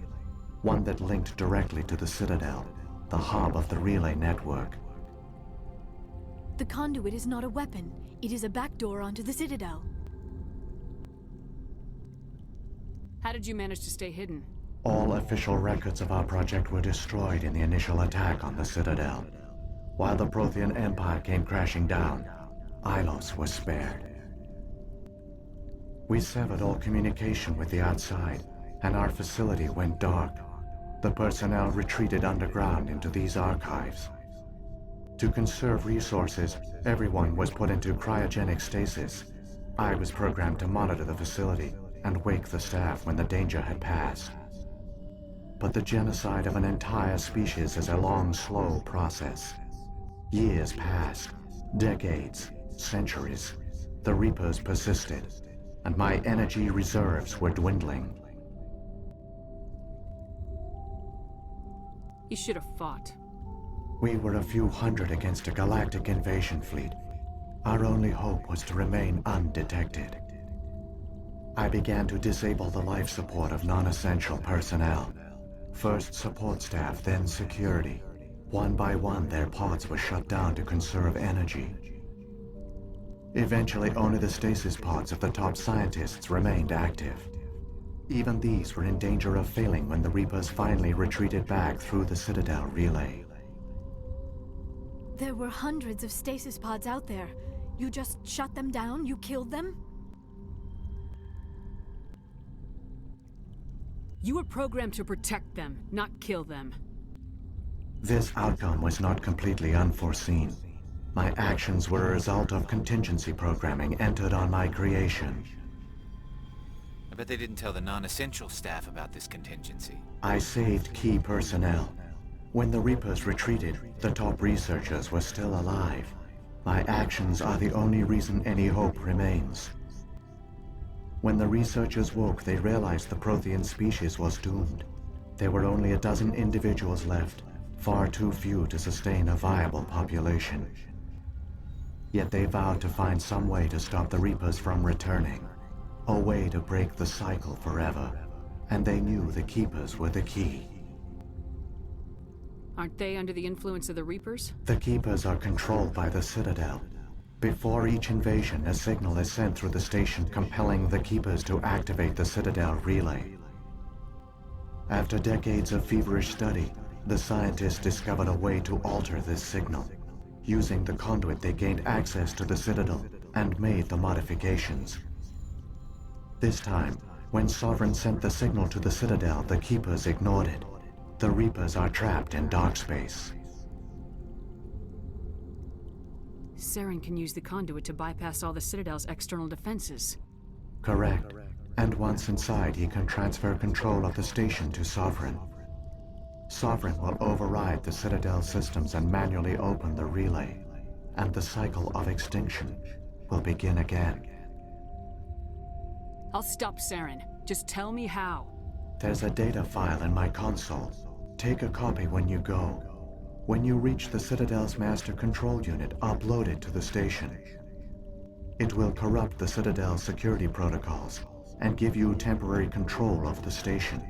one that linked directly to the Citadel, the hub of the relay network. The conduit is not a weapon. It is a backdoor onto the Citadel. How did you manage to stay hidden? All official records of our project were destroyed in the initial attack on the Citadel. While the Prothean Empire came crashing down, Ilos was spared. We severed all communication with the outside, and our facility went dark. The personnel retreated underground into these archives. To conserve resources, everyone was put into cryogenic stasis. I was programmed to monitor the facility and wake the staff when the danger had passed. But the genocide of an entire species is a long, slow process. Years passed, decades, centuries. The Reapers persisted, and my energy reserves were dwindling. You should have fought. We were a few hundred against a galactic invasion fleet. Our only hope was to remain undetected. I began to disable the life support of non-essential personnel. First support staff, then security. One by one, their pods were shut down to conserve energy. Eventually, only the stasis pods of the top scientists remained active. Even these were in danger of failing when the Reapers finally retreated back through the Citadel relay. There were hundreds of stasis pods out there. You just shut them down? You killed them? You were programmed to protect them, not kill them. This outcome was not completely unforeseen. My actions were a result of contingency programming entered on my creation. I bet they didn't tell the non-essential staff about this contingency. I saved key personnel. When the Reapers retreated, the top researchers were still alive. My actions are the only reason any hope remains. When the researchers woke, they realized the Prothean species was doomed. There were only a dozen individuals left, far too few to sustain a viable population. Yet they vowed to find some way to stop the Reapers from returning. A way to break the cycle forever. And they knew the Keepers were the key. Aren't they under the influence of the Reapers? The Keepers are controlled by the Citadel. Before each invasion, a signal is sent through the station compelling the Keepers to activate the Citadel relay. After decades of feverish study, the scientists discovered a way to alter this signal. Using the conduit, they gained access to the Citadel and made the modifications. This time, when Sovereign sent the signal to the Citadel, the Keepers ignored it. The Reapers are trapped in dark space. Saren can use the conduit to bypass all the Citadel's external defenses. Correct. And once inside, he can transfer control of the station to Sovereign. Sovereign will override the Citadel systems and manually open the relay. And the cycle of extinction will begin again. I'll stop Saren. Just tell me how. There's a data file in my console. Take a copy when you go. When you reach the Citadel's master control unit, upload it to the station. It will corrupt the Citadel's security protocols and give you temporary control of the station.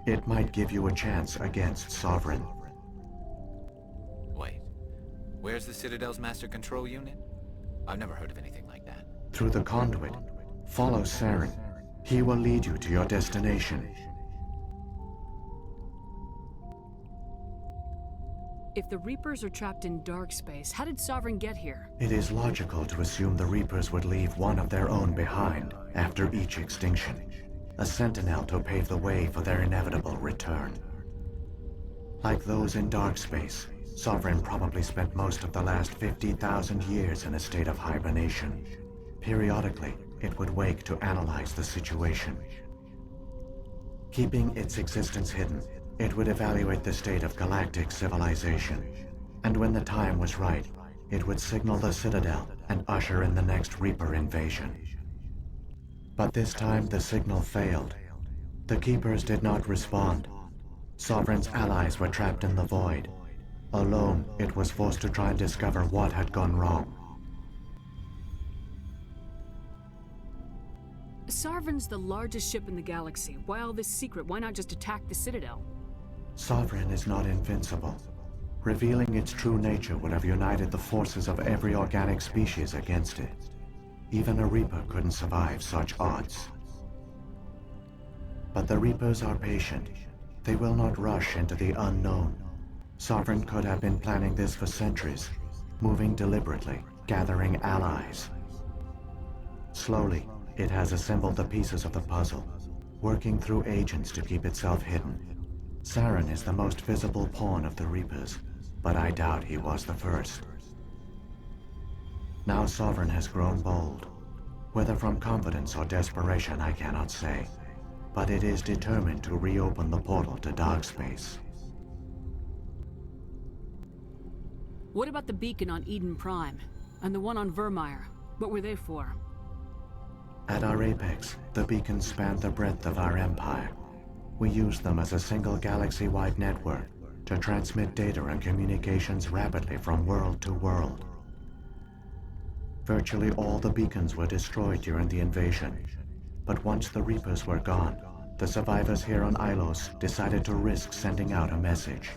It might give you a chance against Sovereign. Wait, where's the Citadel's master control unit? I've never heard of anything like that. Through the conduit, follow Saren. He will lead you to your destination. If the Reapers are trapped in dark space, how did Sovereign get here? It is logical to assume the Reapers would leave one of their own behind after each extinction. A sentinel to pave the way for their inevitable return. Like those in dark space, Sovereign probably spent most of the last 50,000 years in a state of hibernation. Periodically, it would wake to analyze the situation. Keeping its existence hidden, it would evaluate the state of galactic civilization. And when the time was right, it would signal the Citadel and usher in the next Reaper invasion. But this time the signal failed. The Keepers did not respond. Sovereign's allies were trapped in the void. Alone, it was forced to try and discover what had gone wrong. Sovereign's the largest ship in the galaxy. Why all this secret? Why not just attack the Citadel? Sovereign is not invincible. Revealing its true nature would have united the forces of every organic species against it. Even a Reaper couldn't survive such odds. But the Reapers are patient. They will not rush into the unknown. Sovereign could have been planning this for centuries, moving deliberately, gathering allies. Slowly, it has assembled the pieces of the puzzle, working through agents to keep itself hidden. Saren is the most visible pawn of the Reapers, but I doubt he was the first. Now Sovereign has grown bold. Whether from confidence or desperation, I cannot say. But it is determined to reopen the portal to dark space. What about the beacon on Eden Prime? And the one on Vermeer? What were they for? At our apex, the beacons spanned the breadth of our empire. We used them as a single galaxy-wide network to transmit data and communications rapidly from world to world. Virtually all the beacons were destroyed during the invasion, but once the Reapers were gone, the survivors here on Ilos decided to risk sending out a message.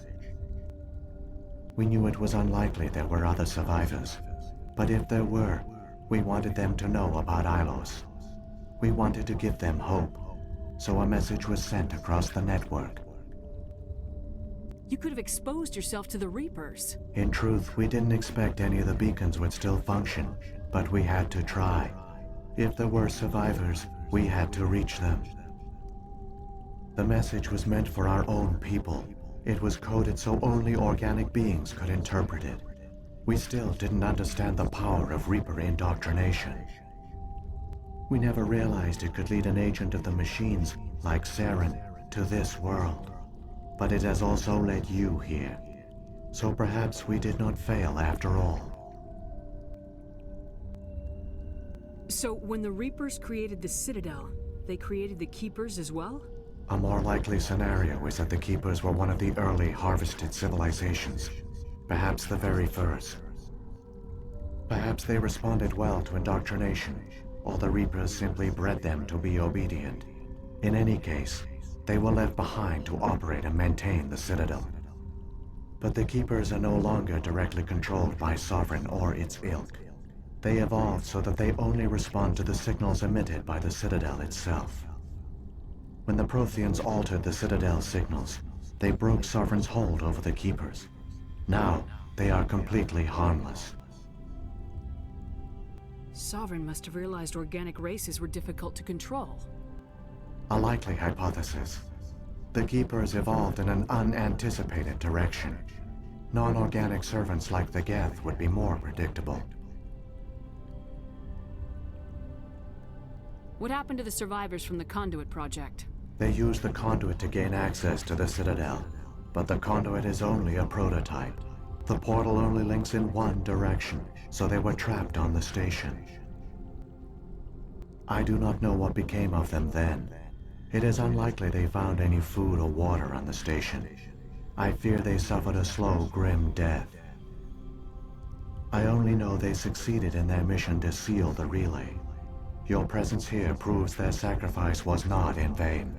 We knew it was unlikely there were other survivors, but if there were, we wanted them to know about Ilos. We wanted to give them hope, so a message was sent across the network. You could have exposed yourself to the Reapers. In truth, we didn't expect any of the beacons would still function, but we had to try. If there were survivors, we had to reach them. The message was meant for our own people. It was coded so only organic beings could interpret it. We still didn't understand the power of Reaper indoctrination. We never realized it could lead an agent of the machines, like Saren, to this world. But it has also led you here. So perhaps we did not fail after all. So, when the Reapers created the Citadel, they created the Keepers as well? A more likely scenario is that the Keepers were one of the early harvested civilizations. Perhaps the very first. Perhaps they responded well to indoctrination, or the Reapers simply bred them to be obedient. In any case, they were left behind to operate and maintain the Citadel. But the Keepers are no longer directly controlled by Sovereign or its ilk. They evolved so that they only respond to the signals emitted by the Citadel itself. When the Protheans altered the Citadel's signals, they broke Sovereign's hold over the Keepers. Now, they are completely harmless. Sovereign must have realized organic races were difficult to control. A likely hypothesis. The Keepers evolved in an unanticipated direction. Non-organic servants like the Geth would be more predictable. What happened to the survivors from the Conduit project? They used the conduit to gain access to the Citadel, but the conduit is only a prototype. The portal only links in one direction, so they were trapped on the station. I do not know what became of them then. It is unlikely they found any food or water on the station. I fear they suffered a slow, grim death. I only know they succeeded in their mission to seal the relay. Your presence here proves their sacrifice was not in vain.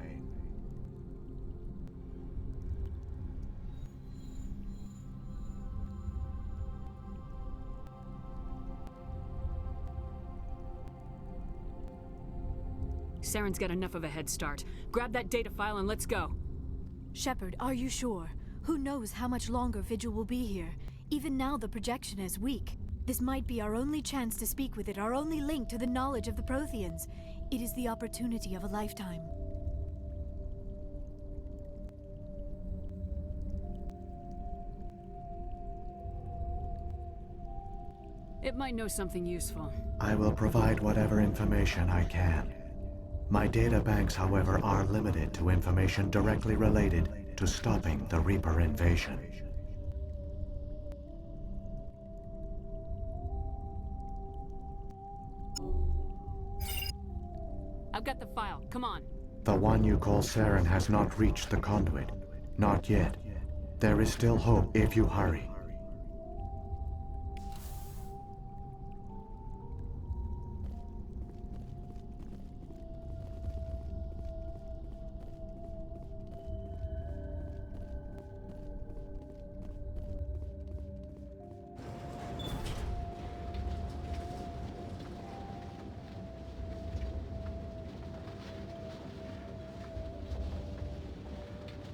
Saren's got enough of a head start. Grab that data file and let's go. Shepard, are you sure? Who knows how much longer Vigil will be here? Even now the projection is weak. This might be our only chance to speak with it, our only link to the knowledge of the Protheans. It is the opportunity of a lifetime. It might know something useful. I will provide whatever information I can. My data banks, however, are limited to information directly related to stopping the Reaper invasion. I've got the file. Come on. The one you call Saren has not reached the conduit. Not yet. There is still hope if you hurry.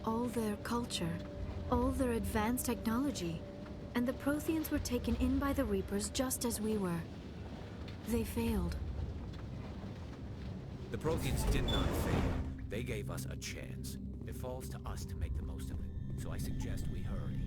All their culture, all their advanced technology, and the Protheans were taken in by the Reapers just as we were. They failed. The Protheans did not fail. They gave us a chance. It falls to us to make the most of it. So I suggest we hurry.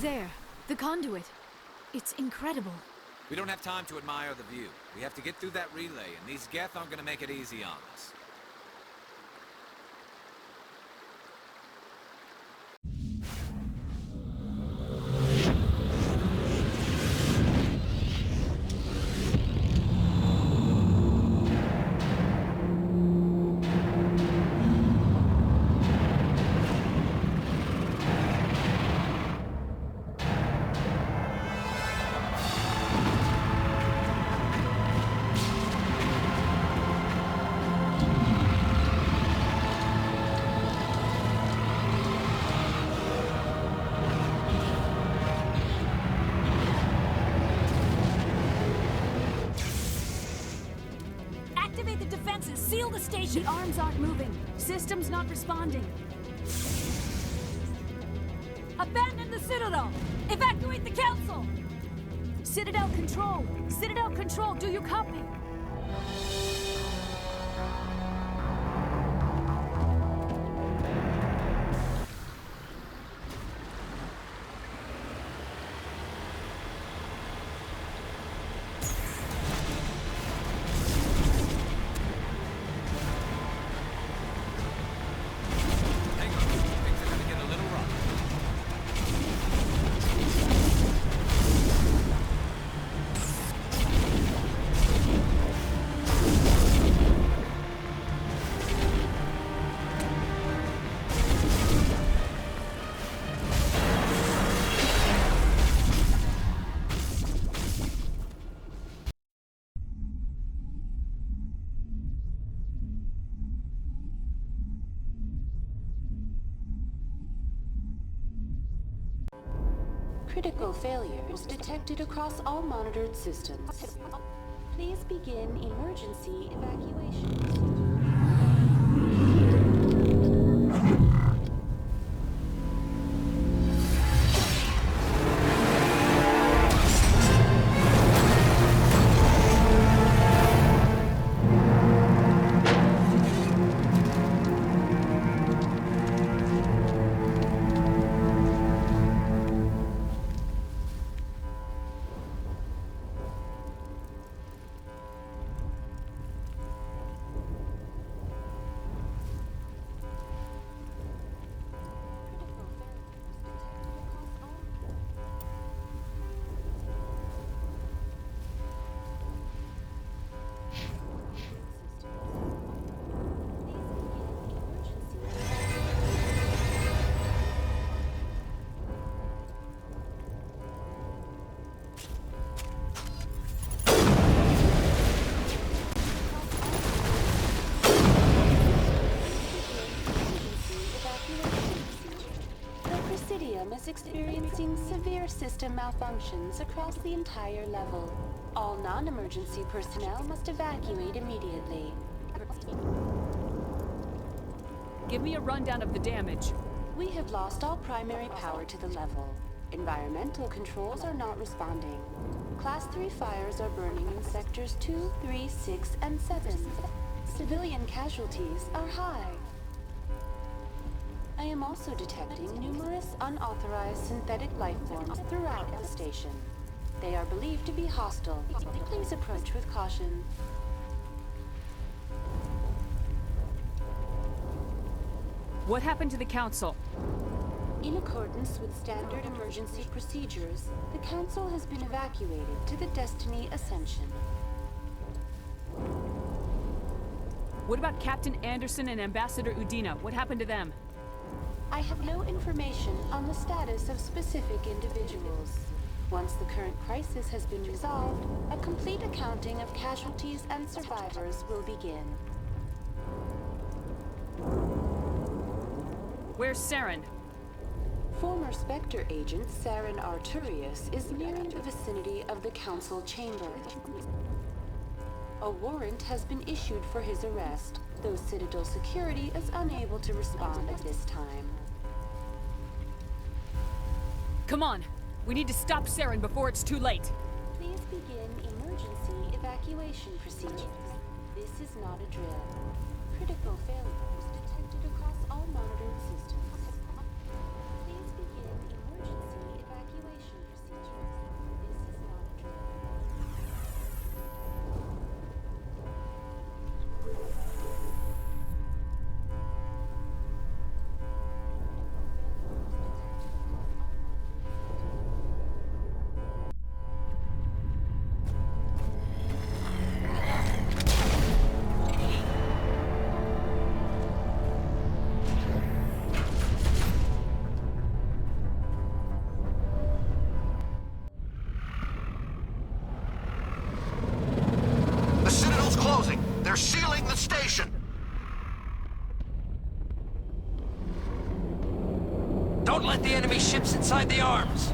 There, the conduit. It's incredible. We don't have time to admire the view. We have to get through that relay, and these Geth aren't gonna make it easy on us. Activate the defenses! Seal the station! The arms aren't moving. System's not responding. Abandon the Citadel! Evacuate the Council! Citadel Control! Citadel Control, do you copy? Critical failures detected across all monitored systems. Please begin emergency evacuation. Is experiencing severe system malfunctions across the entire level. All non-emergency personnel must evacuate immediately. Give me a rundown of the damage. We have lost all primary power to the level. Environmental controls are not responding. Class 3 fires are burning in sectors 2, 3, 6, and 7. Civilian casualties are high. I am also detecting numerous unauthorized synthetic life forms throughout the station. They are believed to be hostile. Please approach with caution. What happened to the Council? In accordance with standard emergency procedures, the Council has been evacuated to the Destiny Ascension. What about Captain Anderson and Ambassador Udina? What happened to them? I have no information on the status of specific individuals. Once the current crisis has been resolved, a complete accounting of casualties and survivors will begin. Where's Saren? Former Spectre agent Saren Arturius is nearing the vicinity of the Council chamber. A warrant has been issued for his arrest, though Citadel security is unable to respond at this time. Come on! We need to stop Saren before it's too late! Please begin emergency evacuation procedures. This is not a drill. Critical failures detected across all monitored systems. Please begin emergency evacuation. They're sealing the station! Don't let the enemy ships inside the arms!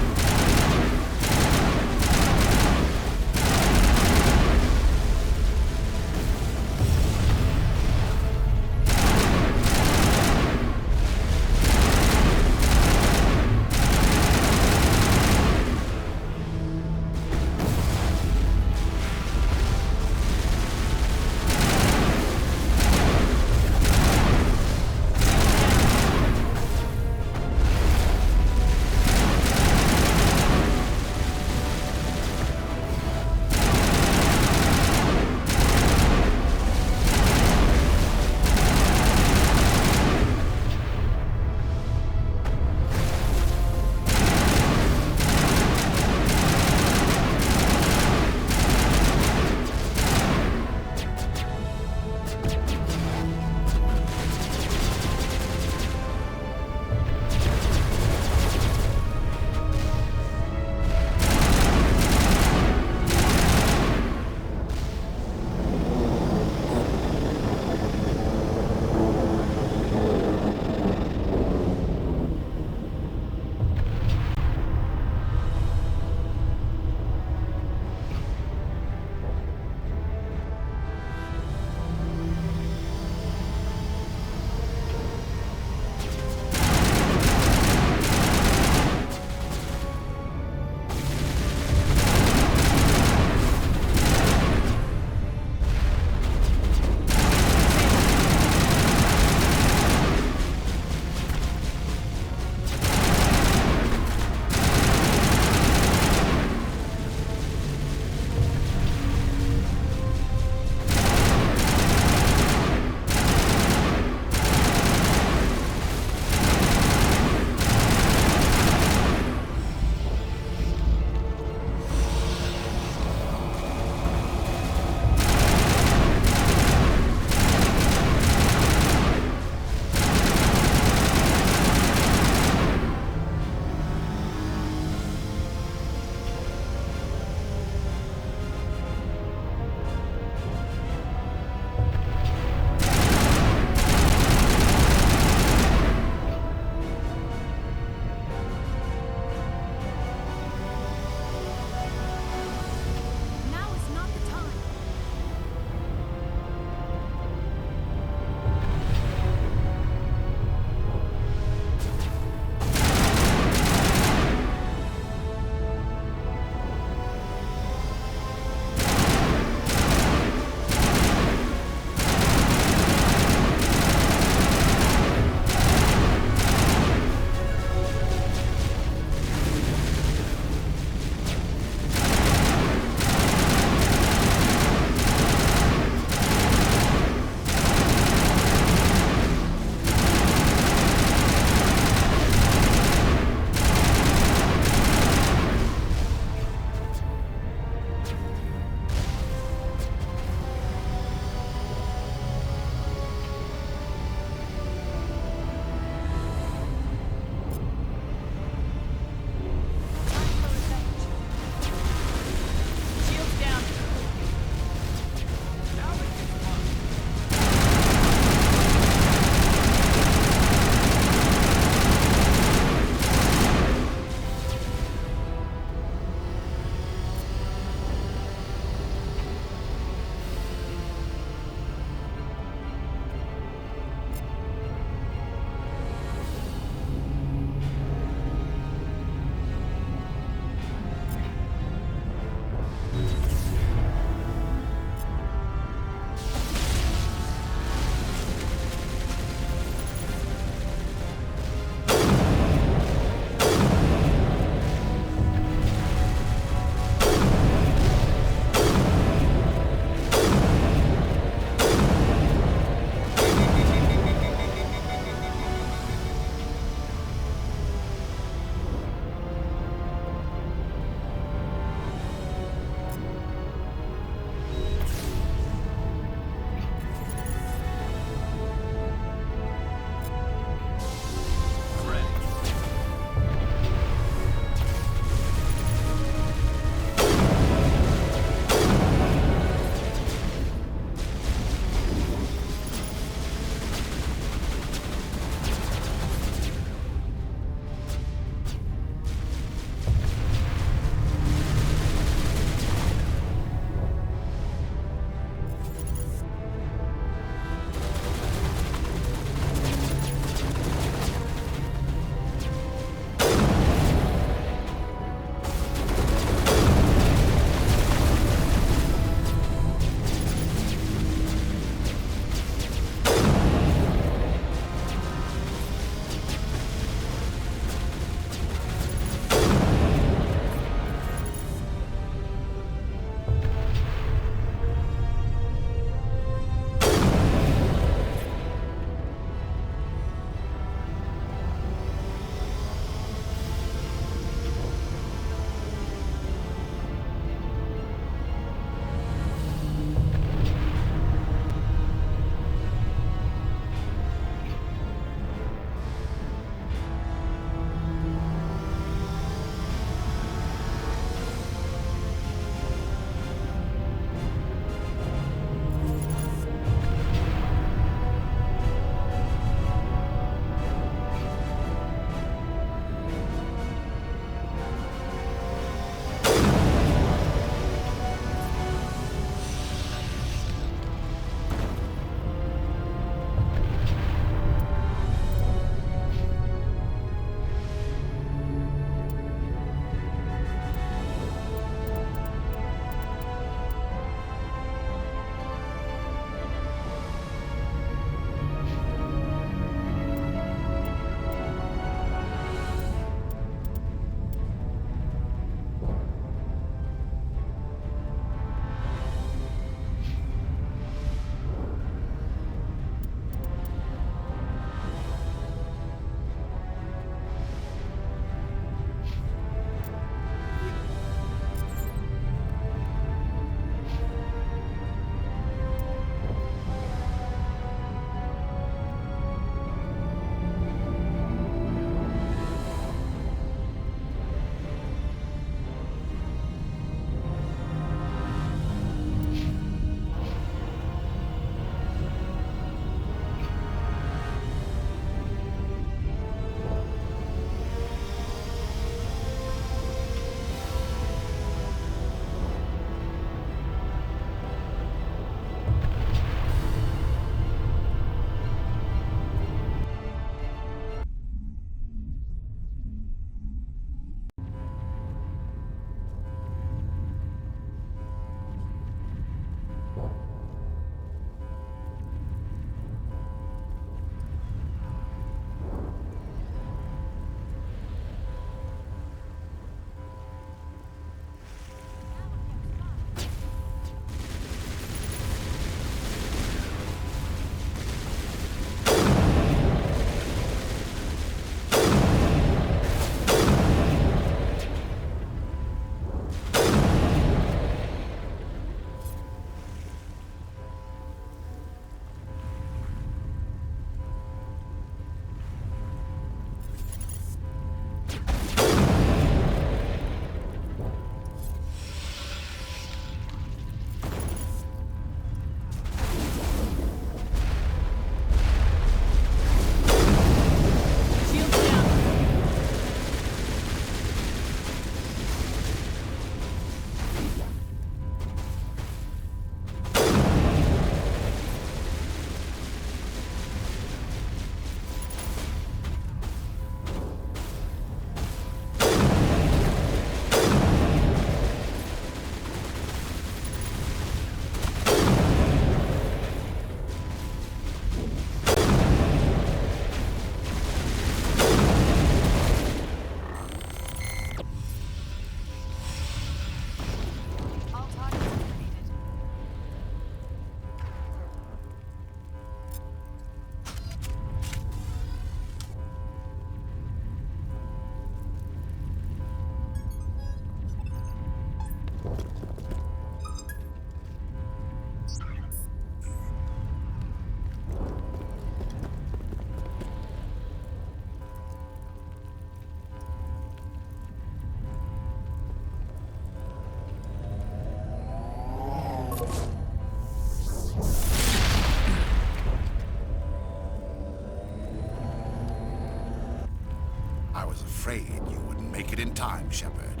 afraid you wouldn't make it in time, Shepard.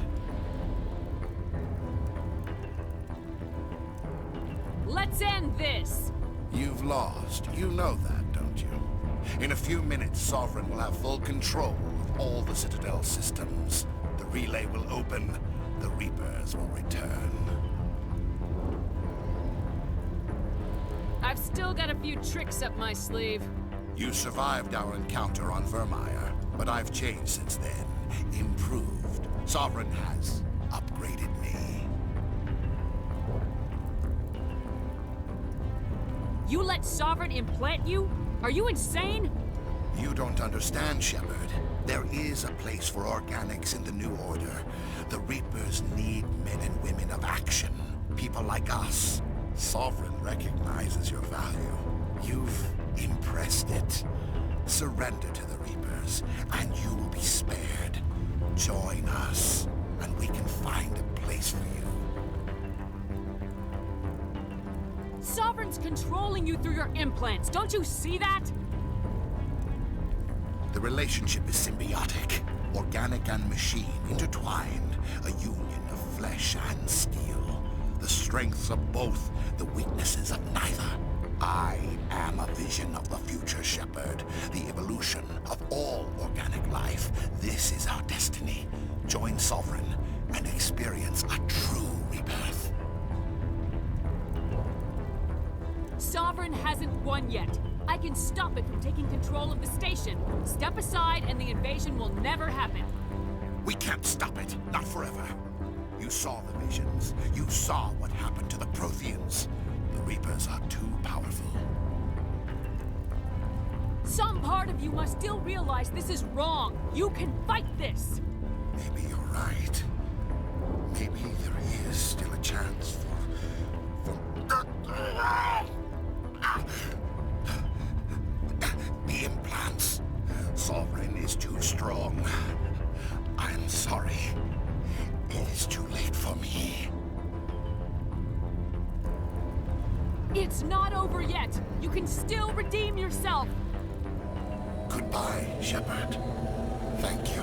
Let's end this! You've lost. You know that, don't you? In a few minutes, Sovereign will have full control of all the Citadel systems. The relay will open. The Reapers will return. I've still got a few tricks up my sleeve. You survived our encounter on Vermeer, but I've changed since then. Improved. Sovereign has upgraded me. You let Sovereign implant you? Are you insane? You don't understand, Shepard. There is a place for organics in the New Order. The Reapers need men and women of action. People like us. Sovereign recognizes your value. You've impressed it. Surrender to the Reapers, and you will be spared. Join us, and we can find a place for you. Sovereign's controlling you through your implants. Don't you see that? The relationship is symbiotic. Organic and machine intertwined. A union of flesh and steel. The strengths of both, the weaknesses of neither. I am a vision of the future, Shepard. The evolution of all organic life. This is our destiny. Join Sovereign and experience a true rebirth. Sovereign hasn't won yet. I can stop it from taking control of the station. Step aside and the invasion will never happen. We can't stop it. Not forever. You saw the visions. You saw what happened to the Protheans. The Reapers are too powerful. Some part of you must still realize this is wrong. You can fight this. Maybe you're right. Maybe there is still a chance for... The implants. Sovereign is too strong. I'm sorry. It is too late for me. It's not over yet. You can still redeem yourself. Goodbye, Shepard. Thank you.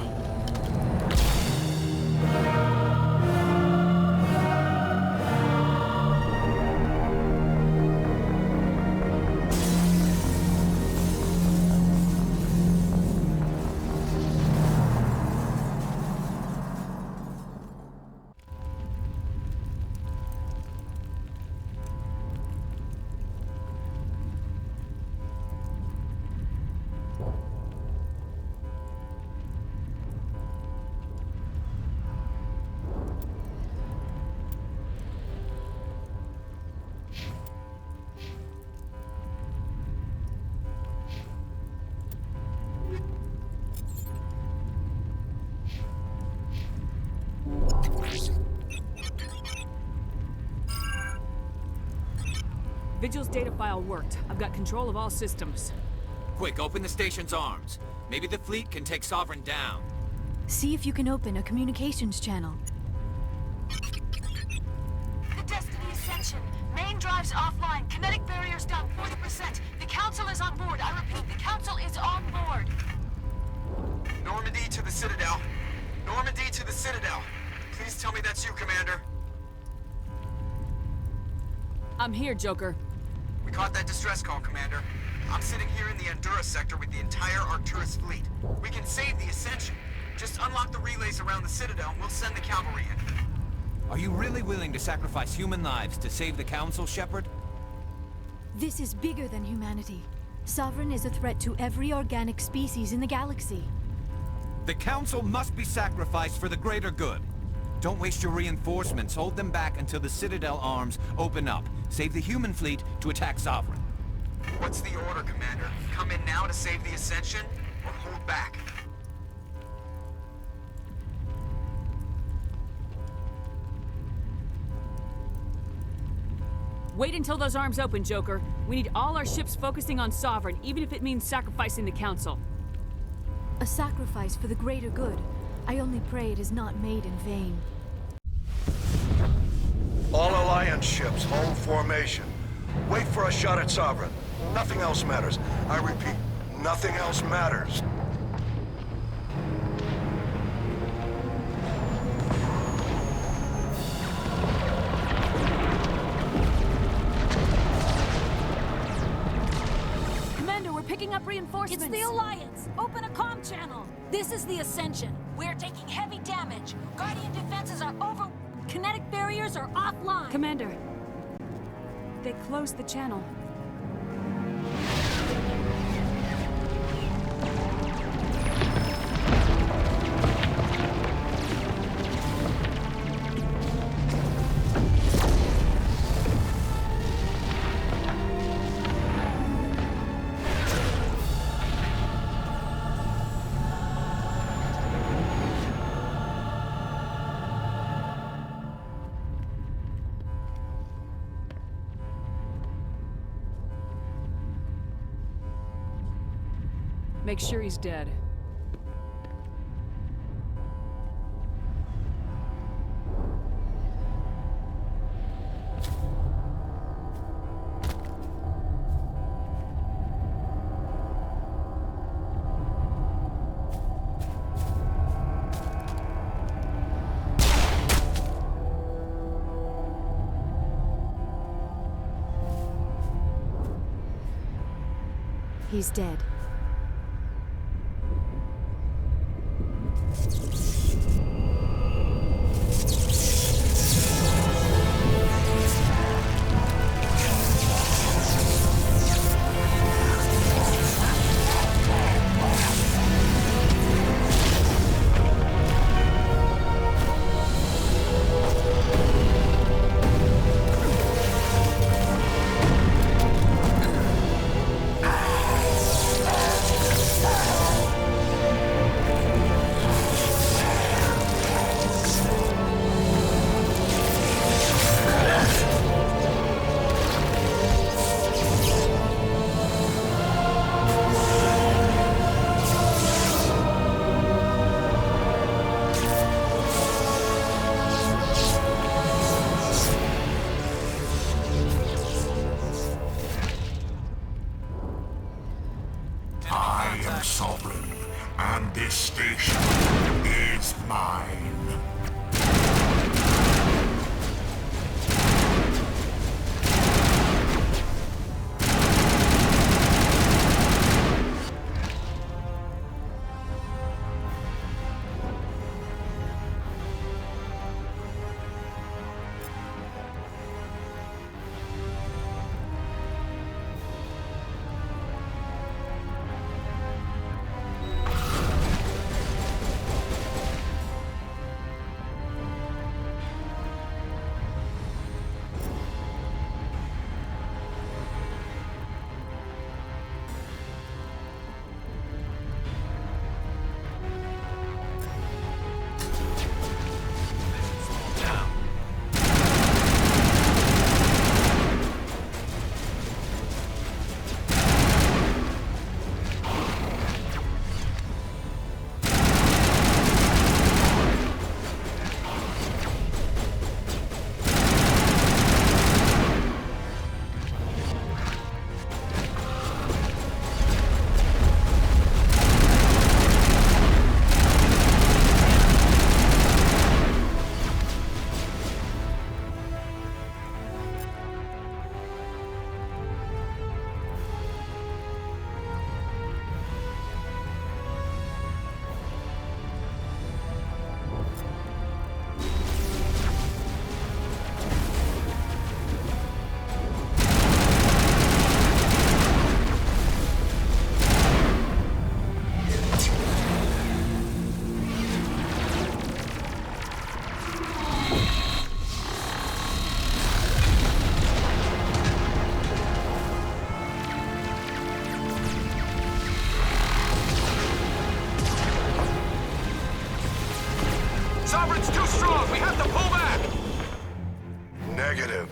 Vigil's data file worked. I've got control of all systems. Quick, open the station's arms. Maybe the fleet can take Sovereign down. See if you can open a communications channel. The Destiny Ascension. Main drives offline. Kinetic barriers down 40%. The Council is on board. I repeat, the Council is on board. Normandy to the Citadel. Normandy to the Citadel. Please tell me that's you, Commander. I'm here, Joker. We caught that distress call, Commander. I'm sitting here in the Endura sector with the entire Arcturus fleet. We can save the Ascension. Just unlock the relays around the Citadel and we'll send the cavalry in. Are you really willing to sacrifice human lives to save the Council, Shepard? This is bigger than humanity. Sovereign is a threat to every organic species in the galaxy. The Council must be sacrificed for the greater good. Don't waste your reinforcements. Hold them back until the Citadel arms open up. Save the human fleet to attack Sovereign. What's the order, Commander? Come in now to save the Ascension, or hold back? Wait until those arms open, Joker. We need all our ships focusing on Sovereign, even if it means sacrificing the Council. A sacrifice for the greater good. I only pray it is not made in vain. All Alliance ships, hold formation. Wait for a shot at Sovereign. Nothing else matters. I repeat, nothing else matters. reinforcements. It's the Alliance! Open a comm channel! This is the Ascension. We're taking heavy damage. Guardian defenses are over... Kinetic barriers are offline. Commander, they closed the channel. Make sure he's dead. He's dead.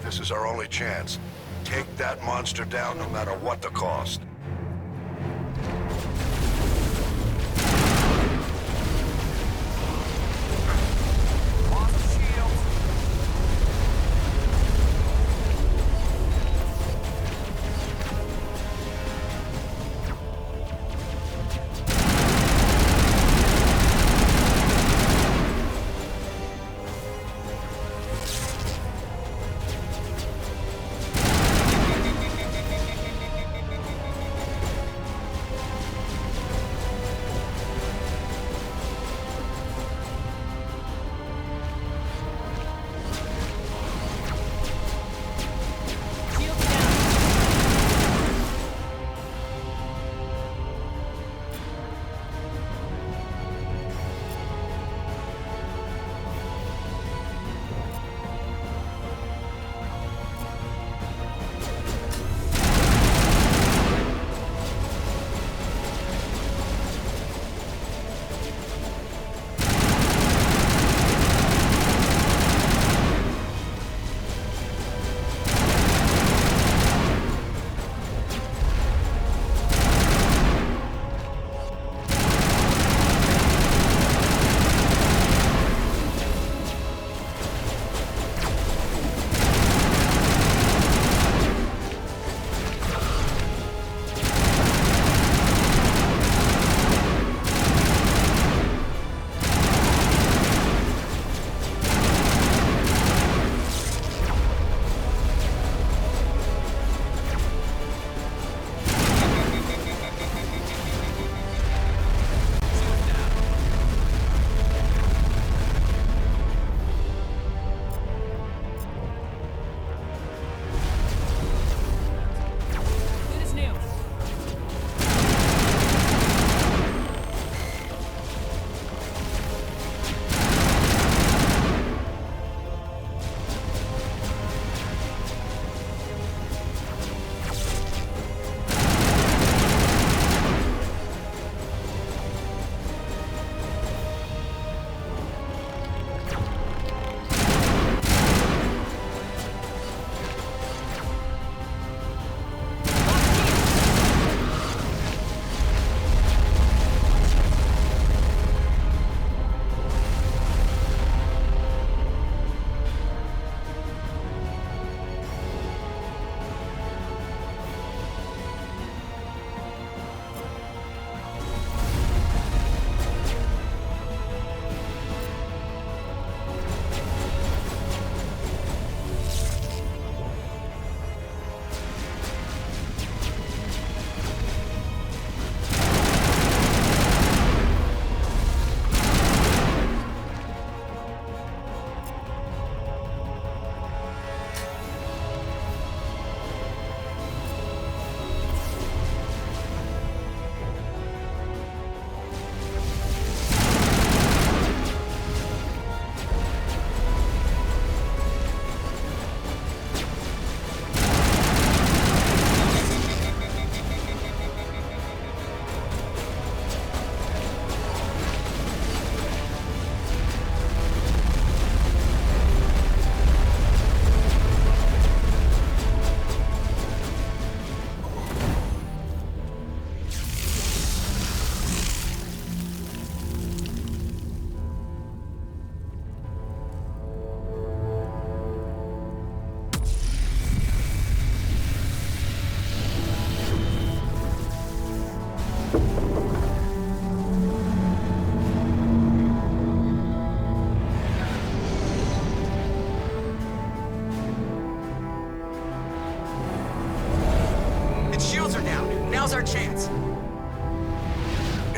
This is our only chance. Take that monster down no matter what the cost.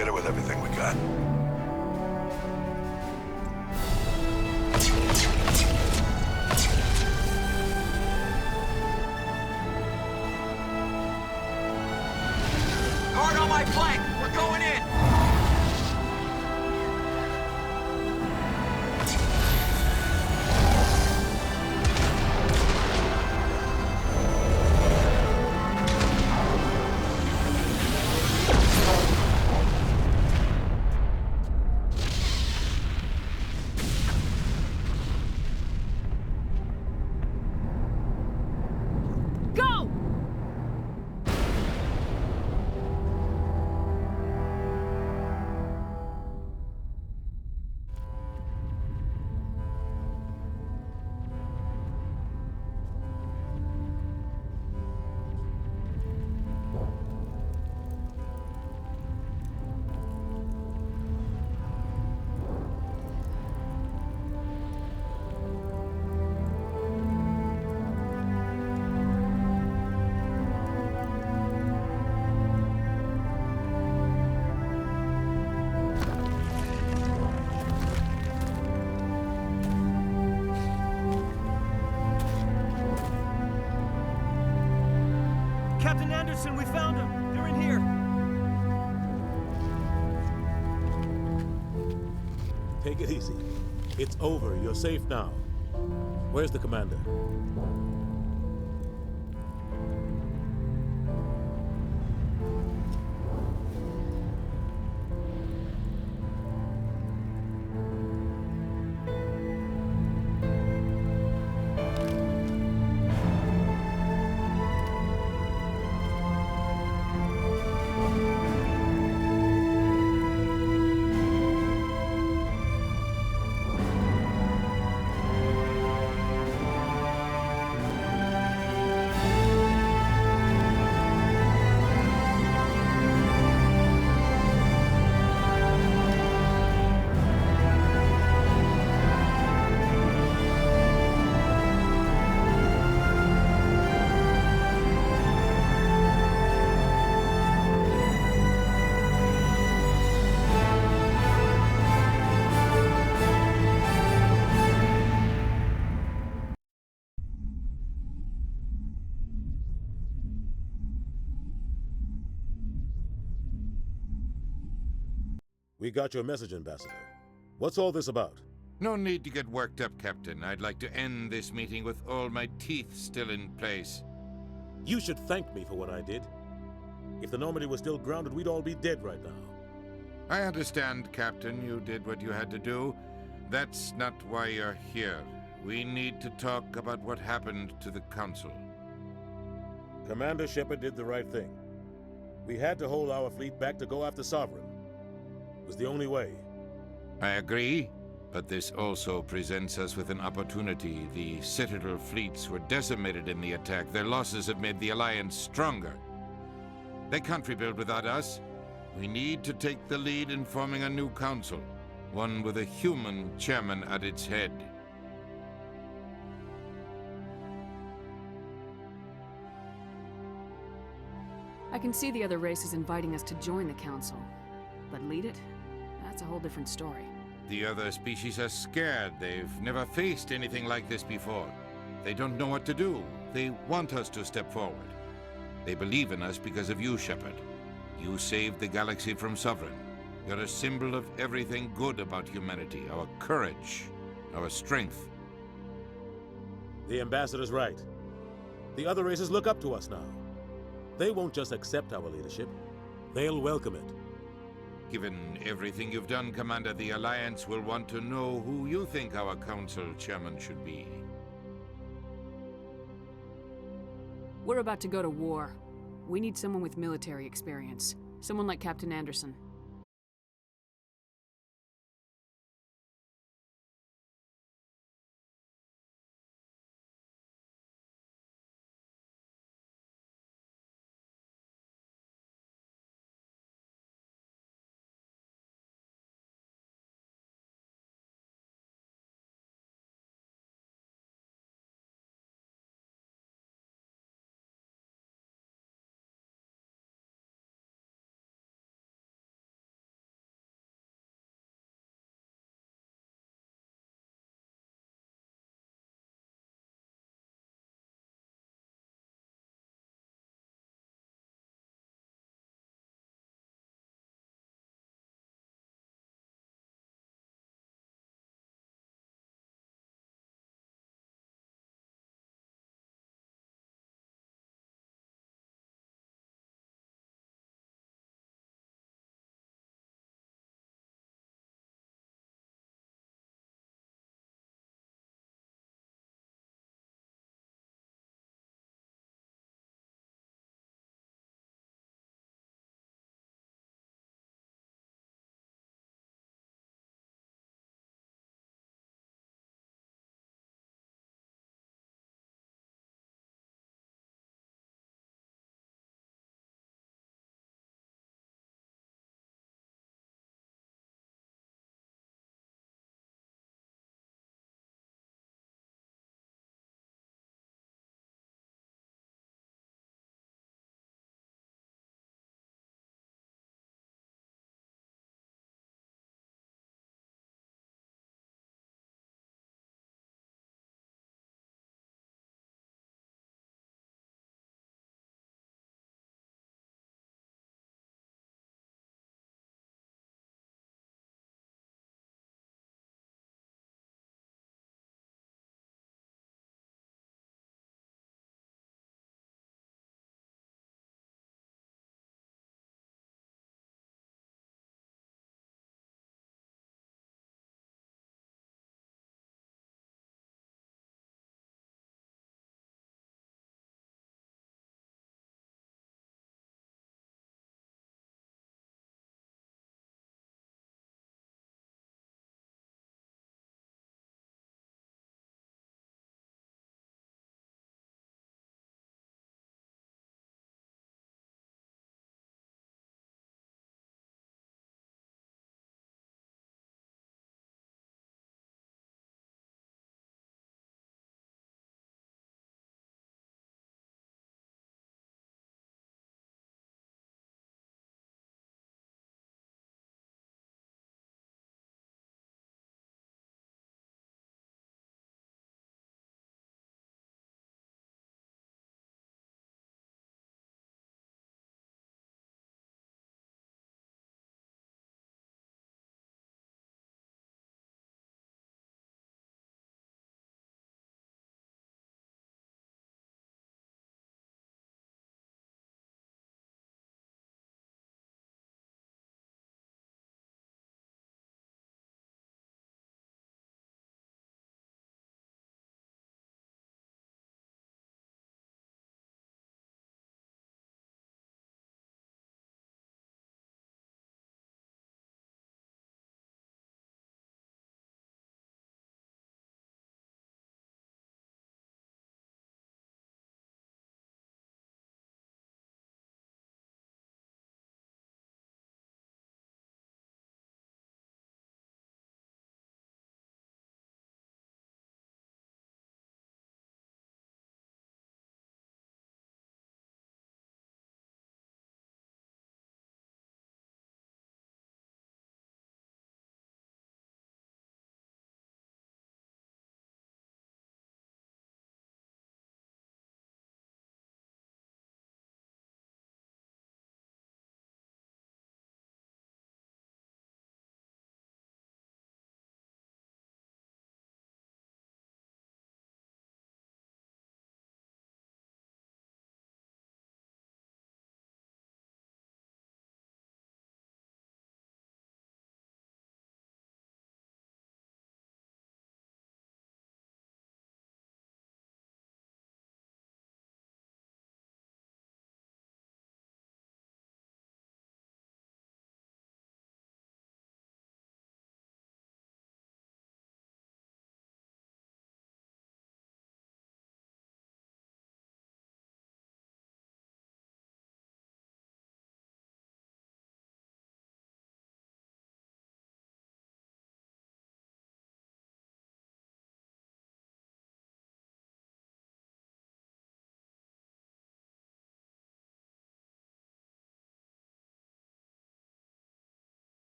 hit her with everything we got. Hard on my flank! We're going in! Captain Anderson, we found them! They're in here! Take it easy. It's over. You're safe now. Where's the commander? We got your message, Ambassador. What's all this about? No need to get worked up, Captain. I'd like to end this meeting with all my teeth still in place. You should thank me for what I did. If the Normandy was still grounded, we'd all be dead right now. I understand, Captain. You did what you had to do. That's not why you're here. We need to talk about what happened to the Council. Commander Shepard did the right thing. We had to hold our fleet back to go after Sovereign. It was the only way. I agree, but this also presents us with an opportunity. The Citadel fleets were decimated in the attack. Their losses have made the Alliance stronger. They can't rebuild without us. We need to take the lead in forming a new council, one with a human chairman at its head. I can see the other races inviting us to join the council, but lead it? That's a whole different story. The other species are scared. They've never faced anything like this before. They don't know what to do. They want us to step forward. They believe in us because of you, Shepard. You saved the galaxy from Sovereign. You're a symbol of everything good about humanity, our courage, our strength. The Ambassador's right. The other races look up to us now. They won't just accept our leadership. They'll welcome it. Given everything you've done, Commander, the Alliance will want to know who you think our council chairman should be. We're about to go to war. We need someone with military experience. Someone like Captain Anderson.